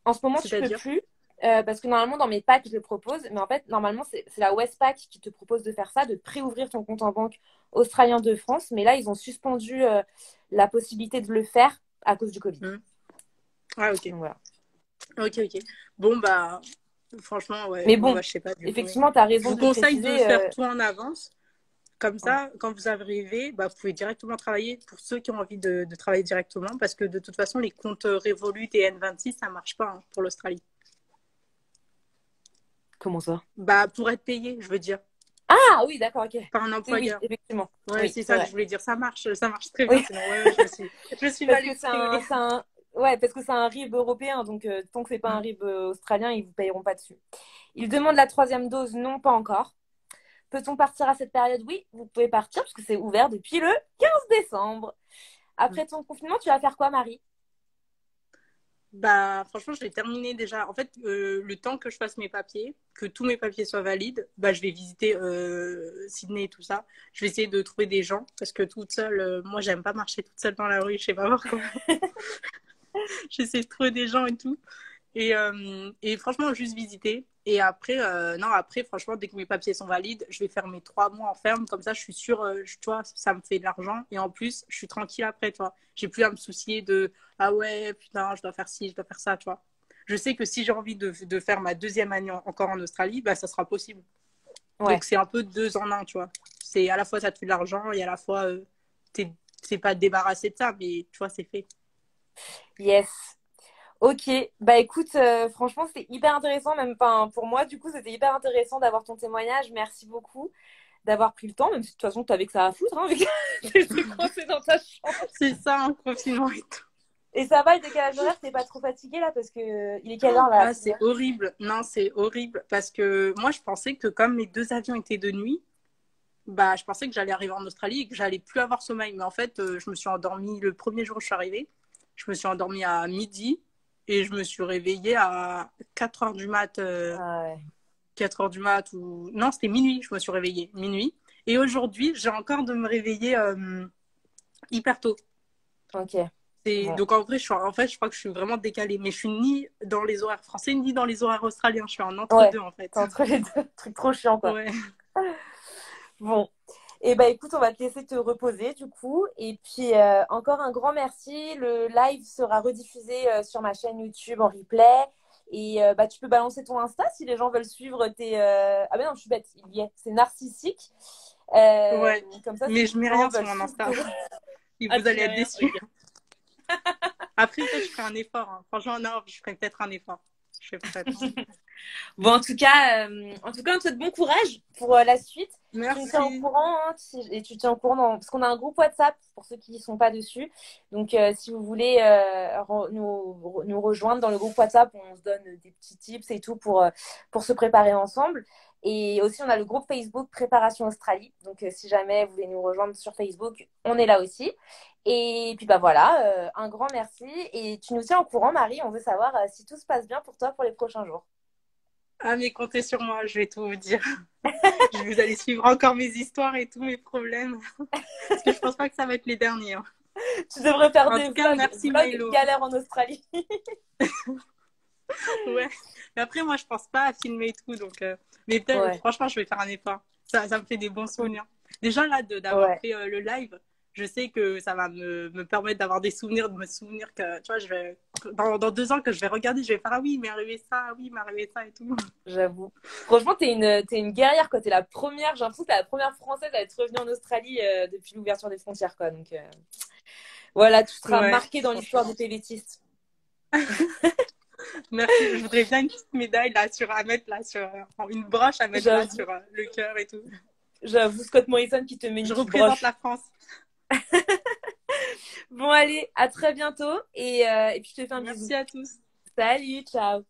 En ce moment, tu peux c'est-à-dire, plus. Parce que normalement, dans mes packs, je le propose. Mais en fait, normalement, c'est la Westpac qui te propose de faire ça, de préouvrir ton compte en banque australien de France. Mais là, ils ont suspendu la possibilité de le faire à cause du Covid. hmm. Ouais, ok. Donc voilà. Ok, ok. Bon, bah, franchement, ouais. Mais Bon, bon, bah, je sais pas, du coup. effectivement, tu as Je raison vous de le conseille de préciser. faire tout en avance. Comme Ouais. ça, quand vous arrivez, bah, vous pouvez directement travailler pour ceux qui ont envie de travailler directement, parce que de toute façon, les comptes Revolut et N26, ça marche pas hein, pour l'Australie. Comment ça? Bah, pour être payé, je veux dire, Ah oui, d'accord, ok. par un Oui, oui, employeur. effectivement. Ouais, Oui, c'est c'est ça que je vrai. voulais dire. Ça marche très bien. Oui, Sinon, ouais, ouais, je me suis parce mal que exprimée. ouais, parce que c'est un RIB européen. Donc, tant que c'est pas un Mm. RIB australien, ils vous payeront pas dessus. Ils demandent la troisième dose, non, pas encore. Peut-on partir à cette période? Oui, vous pouvez partir parce que c'est ouvert depuis le 15 décembre. Mm. Après ton confinement, tu vas faire quoi, Marie? Bah, franchement, je l'ai terminé déjà. En fait, le temps que je fasse mes papiers, que tous mes papiers soient valides, bah, je vais visiter Sydney et tout ça. Je vais essayer de trouver des gens parce que toute seule, moi, j'aime pas marcher toute seule dans la rue. Je sais pas pourquoi. J'essaie de trouver des gens et tout. Et franchement, juste visiter. Et après, non, après, franchement, dès que mes papiers sont valides, je vais faire mes 3 mois en ferme. Comme ça, je suis sûre, tu vois, ça me fait de l'argent. Et en plus, je suis tranquille après, tu vois. J'ai plus à me soucier de, ah ouais, putain, je dois faire ci, je dois faire ça, tu vois. Je sais que si j'ai envie de faire ma deuxième année encore en Australie, bah, ça sera possible. Donc, Ouais, c'est un peu 2 en 1, tu vois. C'est à la fois, ça te fait de l'argent et à la fois, t'es pas débarrassé de ça, mais tu vois, c'est fait. yes. Ok, bah écoute, franchement, c'était hyper intéressant, même enfin, pour moi, du coup, c'était hyper intéressant d'avoir ton témoignage. Merci beaucoup d'avoir pris le temps, même si de toute façon, tu avais que ça à foutre, hein, vu que t'étais coincée dans ta chambre. C'est ça, un confinement et tout. Et ça va, le décalage horaire, t'es pas trop fatiguée là, parce que il est quelle heure là à Ah, Sydney? c'est horrible. Non, c'est horrible parce que moi, je pensais que comme mes 2 avions étaient de nuit, bah, je pensais que j'allais arriver en Australie et que j'allais plus avoir sommeil. Mais en fait, je me suis endormie le premier jour où je suis arrivée. Je me suis endormie à midi et je me suis réveillée à 4 heures du mat. Ah ouais. 4 heures du mat ou... Non, c'était minuit, je me suis réveillée. Minuit. Et aujourd'hui, j'ai encore de me réveiller hyper tôt. Ok. Bon. Donc en vrai, en fait, je crois que je suis vraiment décalée. Mais je suis ni dans les horaires français, ni dans les horaires australiens. Je suis en Ouais, entre-deux, en fait. t'es entre les deux. Truc trop chiant, quoi. Ouais. Bon. Et bah écoute, on va te laisser te reposer du coup. Et puis encore un grand merci. Le live sera rediffusé sur ma chaîne YouTube en replay. Et bah tu peux balancer ton Insta si les gens veulent suivre tes. Ah ben non, je suis bête, il y est. C'est narcissique. Ouais. Comme ça, Mais si je mets les gens rien sur veulent mon suivre Insta. Et Ah, vous tu allez mets être rien. déçus. Ok. Après, peut-être, je ferai un effort. Hein. Franchement, non, je ferai peut-être un effort. Je suis prête. Hein. Bon, en tout cas, on te souhaite bon courage pour la suite. Tu me tiens au Merci. courant hein, et tu te tiens au courant parce qu'on a un groupe WhatsApp pour ceux qui ne sont pas dessus. Donc, si vous voulez nous rejoindre dans le groupe WhatsApp, on se donne des petits tips et tout pour se préparer ensemble. Et aussi, on a le groupe Facebook Préparation Australie. Donc, si jamais vous voulez nous rejoindre sur Facebook, on est là aussi. Et puis, bah voilà, un grand merci. Et tu nous tiens au courant, Marie. On veut savoir si tout se passe bien pour toi pour les prochains jours. Ah, mais comptez sur moi, je vais tout vous dire. Vous allez suivre encore mes histoires et tous mes problèmes. Parce que je pense pas que ça va être les derniers. Hein. Tu devrais faire En des tout cas, vlogs, merci vlogs Maïlo. galère en Australie. Ouais. Mais après, moi, je pense pas à filmer et tout. Donc, mais peut-être, Ouais, franchement, je vais faire un effort. Ça me fait des bons souvenirs. Déjà, là, d'avoir ouais. fait le live, je sais que ça va me permettre d'avoir des souvenirs, de me souvenir que, tu vois, dans 2 ans, que je vais regarder, je vais faire, ah oui, il m'est arrivé ça, ah oui, il m'est arrivé ça et tout. J'avoue. Franchement, t'es une guerrière, quoi. T'es la première, j'ai l'impression que t'es la première française à être revenue en Australie depuis l'ouverture des frontières, quoi. Donc, voilà, tu seras Ouais, marquée dans l'histoire des franchement. PVTistes. Merci. Je voudrais bien une petite médaille là à mettre là sur une broche à mettre là J'avoue, sur le cœur et tout. j'avoue, Scott Morrison qui te met une Je petite représente broche. la France. Bon, allez, à très bientôt et puis je te fais un bisou. Merci à tous. Salut, ciao.